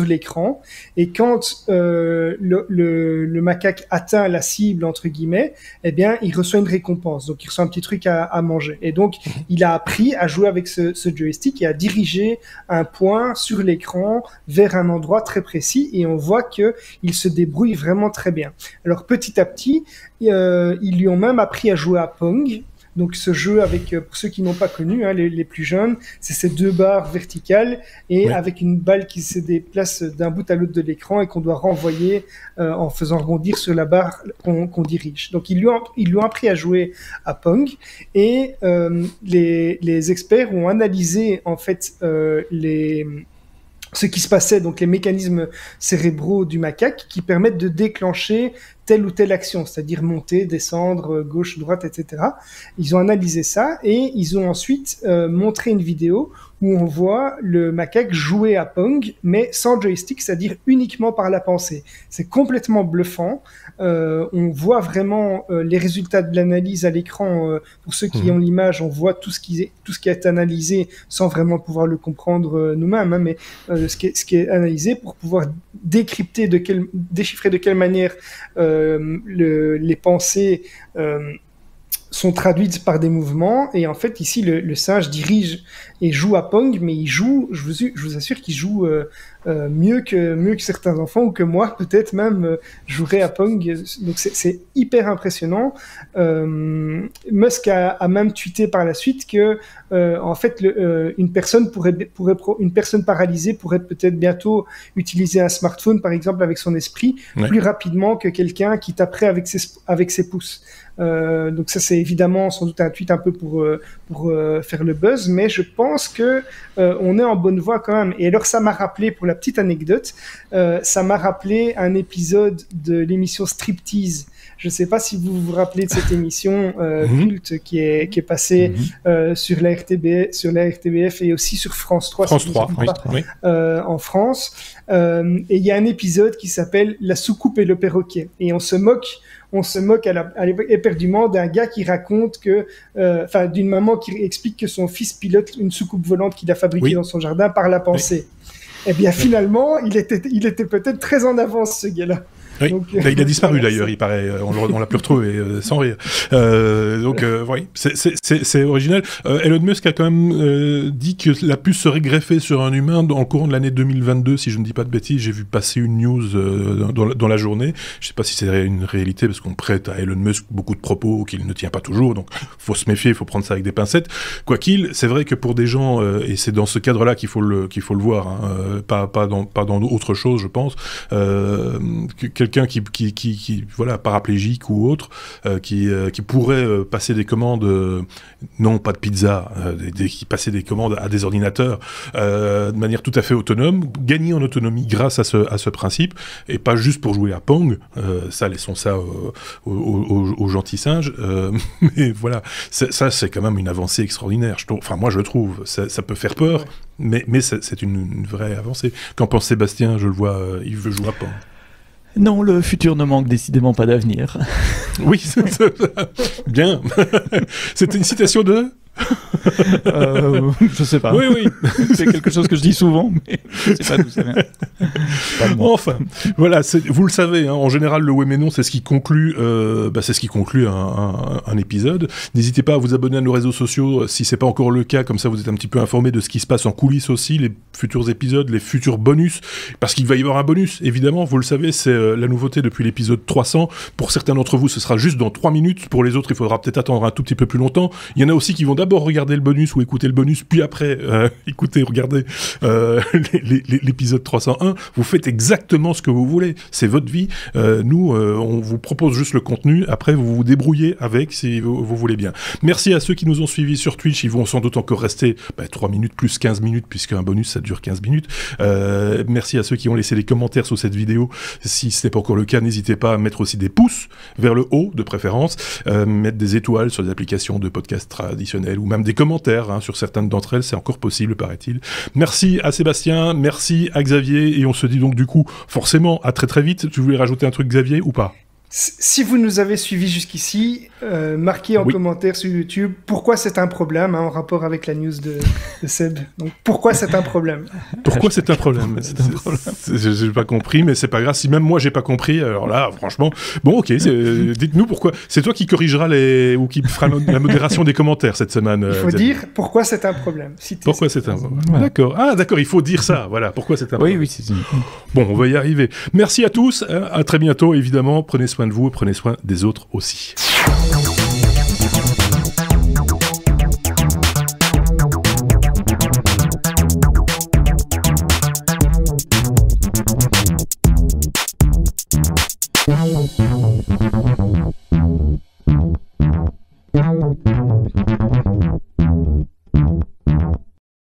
l'écran. Et quand le macaque atteint la cible entre guillemets, eh bien il reçoit une récompense. Donc il reçoit un petit truc à manger. Et donc il a appris à jouer avec ce joystick et à diriger un point sur l'écran vers un endroit très précis. Et on voit que il se débrouille vraiment très bien. Alors petit à petit, ils lui ont même appris à jouer à Pong. Donc ce jeu avec, pour ceux qui n'ont pas connu, hein, les plus jeunes, c'est ces 2 barres verticales et avec une balle qui se déplace d'un bout à l'autre de l'écran et qu'on doit renvoyer en faisant rebondir sur la barre qu'on dirige. Donc ils lui ont appris à jouer à Pong et les experts ont analysé en fait ce qui se passait, donc les mécanismes cérébraux du macaque qui permettent de déclencher telle ou telle action, c'est-à-dire monter, descendre, gauche, droite, etc. Ils ont analysé ça et ils ont ensuite montré une vidéo où on voit le macaque jouer à Pong, mais sans joystick, c'est-à-dire uniquement par la pensée. C'est complètement bluffant. On voit vraiment les résultats de l'analyse à l'écran. Pour ceux qui ont l'image, on voit tout ce qui est analysé sans vraiment pouvoir le comprendre nous-mêmes, hein, mais ce qui est analysé pour pouvoir décrypter déchiffrer de quelle manière les pensées sont traduites par des mouvements. Et en fait, ici, le singe dirige et joue à Pong, mais il joue, je vous assure qu'il joue mieux que certains enfants, ou que moi, peut-être même, jouerais à Pong. Donc, c'est hyper impressionnant. Musk a même tweeté par la suite que, en fait, une personne une personne paralysée pourrait peut-être bientôt utiliser un smartphone, par exemple, avec son esprit, plus rapidement que quelqu'un qui taperait avec ses pouces. Donc ça, c'est évidemment sans doute un tweet un peu pour faire le buzz, mais je pense que on est en bonne voie quand même. Et alors, ça m'a rappelé, pour la petite anecdote, ça m'a rappelé un épisode de l'émission Striptease. Je ne sais pas si vous vous rappelez de cette émission culte qui est passée sur la RTBF et aussi sur France 3. France 3, oui. En France. Et il y a un épisode qui s'appelle La soucoupe et le perroquet. Et on se moque éperdument d'un gars qui raconte d'une maman qui explique que son fils pilote une soucoupe volante qu'il a fabriquée dans son jardin par la pensée. Eh bien, finalement, il était peut-être très en avance, ce gars-là. Oui. Donc, il a disparu d'ailleurs, il paraît. On l'a plus retrouvé sans rire. Oui, c'est original. Elon Musk a quand même dit que la puce serait greffée sur un humain dans le courant de l'année 2022, si je ne dis pas de bêtises. J'ai vu passer une news dans la journée. Je ne sais pas si c'est une réalité, parce qu'on prête à Elon Musk beaucoup de propos qu'il ne tient pas toujours. Donc, faut se méfier, il faut prendre ça avec des pincettes. Quoi qu'il, c'est vrai que pour des gens, et c'est dans ce cadre-là qu'il faut le voir, hein, pas dans autre chose, je pense. Quelqu'un qui voilà, paraplégique ou autre, qui pourrait passer des commandes, non pas de pizza, qui passer des commandes à des ordinateurs de manière tout à fait autonome, gagner en autonomie grâce à ce principe, et pas juste pour jouer à Pong, ça, laissons ça aux gentils singes, mais voilà, ça c'est quand même une avancée extraordinaire, moi je trouve, ça peut faire peur, mais c'est une vraie avancée. Qu'en pense Sébastien? Je le vois, il veut jouer à Pong. Non, le futur ne manque décidément pas d'avenir. Oui, bien. C'était une citation de... je sais pas. Oui. C'est quelque chose que je dis souvent, mais je sais pas d'où ça vient. Enfin, voilà, vous le savez, hein, en général, le oui mais non, c'est ce qui conclut, un épisode. N'hésitez pas à vous abonner à nos réseaux sociaux si c'est pas encore le cas, comme ça vous êtes un petit peu informés de ce qui se passe en coulisses aussi, les futurs épisodes, les futurs bonus, parce qu'il va y avoir un bonus, évidemment, vous le savez, c'est la nouveauté depuis l'épisode 300. Pour certains d'entre vous, ce sera juste dans 3 minutes. Pour les autres, il faudra peut-être attendre un tout petit peu plus longtemps. Il y en a aussi qui vont d'abord regarder le bonus ou écouter le bonus, puis après regarder l'épisode 301. Vous faites exactement ce que vous voulez, c'est votre vie. Nous, on vous propose juste le contenu, après vous vous débrouillez avec si vous voulez bien. Merci à ceux qui nous ont suivis sur Twitch, ils vont sans doute encore rester 3 minutes plus 15 minutes, puisqu'un bonus ça dure 15 minutes. Merci à ceux qui ont laissé des commentaires sur cette vidéo. Si ce n'est pas encore le cas, n'hésitez pas à mettre aussi des pouces vers le haut de préférence, mettre des étoiles sur les applications de podcast traditionnelles, ou même des commentaires sur certaines d'entre elles, c'est encore possible, paraît-il. Merci à Sébastien, merci à Xavier, et on se dit donc du coup, forcément, à très très vite. Tu voulais rajouter un truc, Xavier, ou pas ? Si vous nous avez suivis jusqu'ici, marquez en commentaire sur YouTube pourquoi c'est un problème, en rapport avec la news de Seb. Donc pourquoi c'est un problème. Pourquoi c'est un problème. J'ai pas compris, mais c'est pas grave. Si même moi j'ai pas compris, alors là, franchement, bon, ok, dites-nous pourquoi. C'est toi qui corrigeras ou qui fera la modération des commentaires cette semaine. Il faut dire pourquoi c'est un problème. Pourquoi c'est un problème. Ouais. D'accord. Ah, d'accord, il faut dire ça. Voilà, pourquoi c'est un problème. Oui, c'est ça. Bon, on va y arriver. Merci à tous. À très bientôt, évidemment. Prenez soin de vous et prenez soin des autres aussi. Thank you.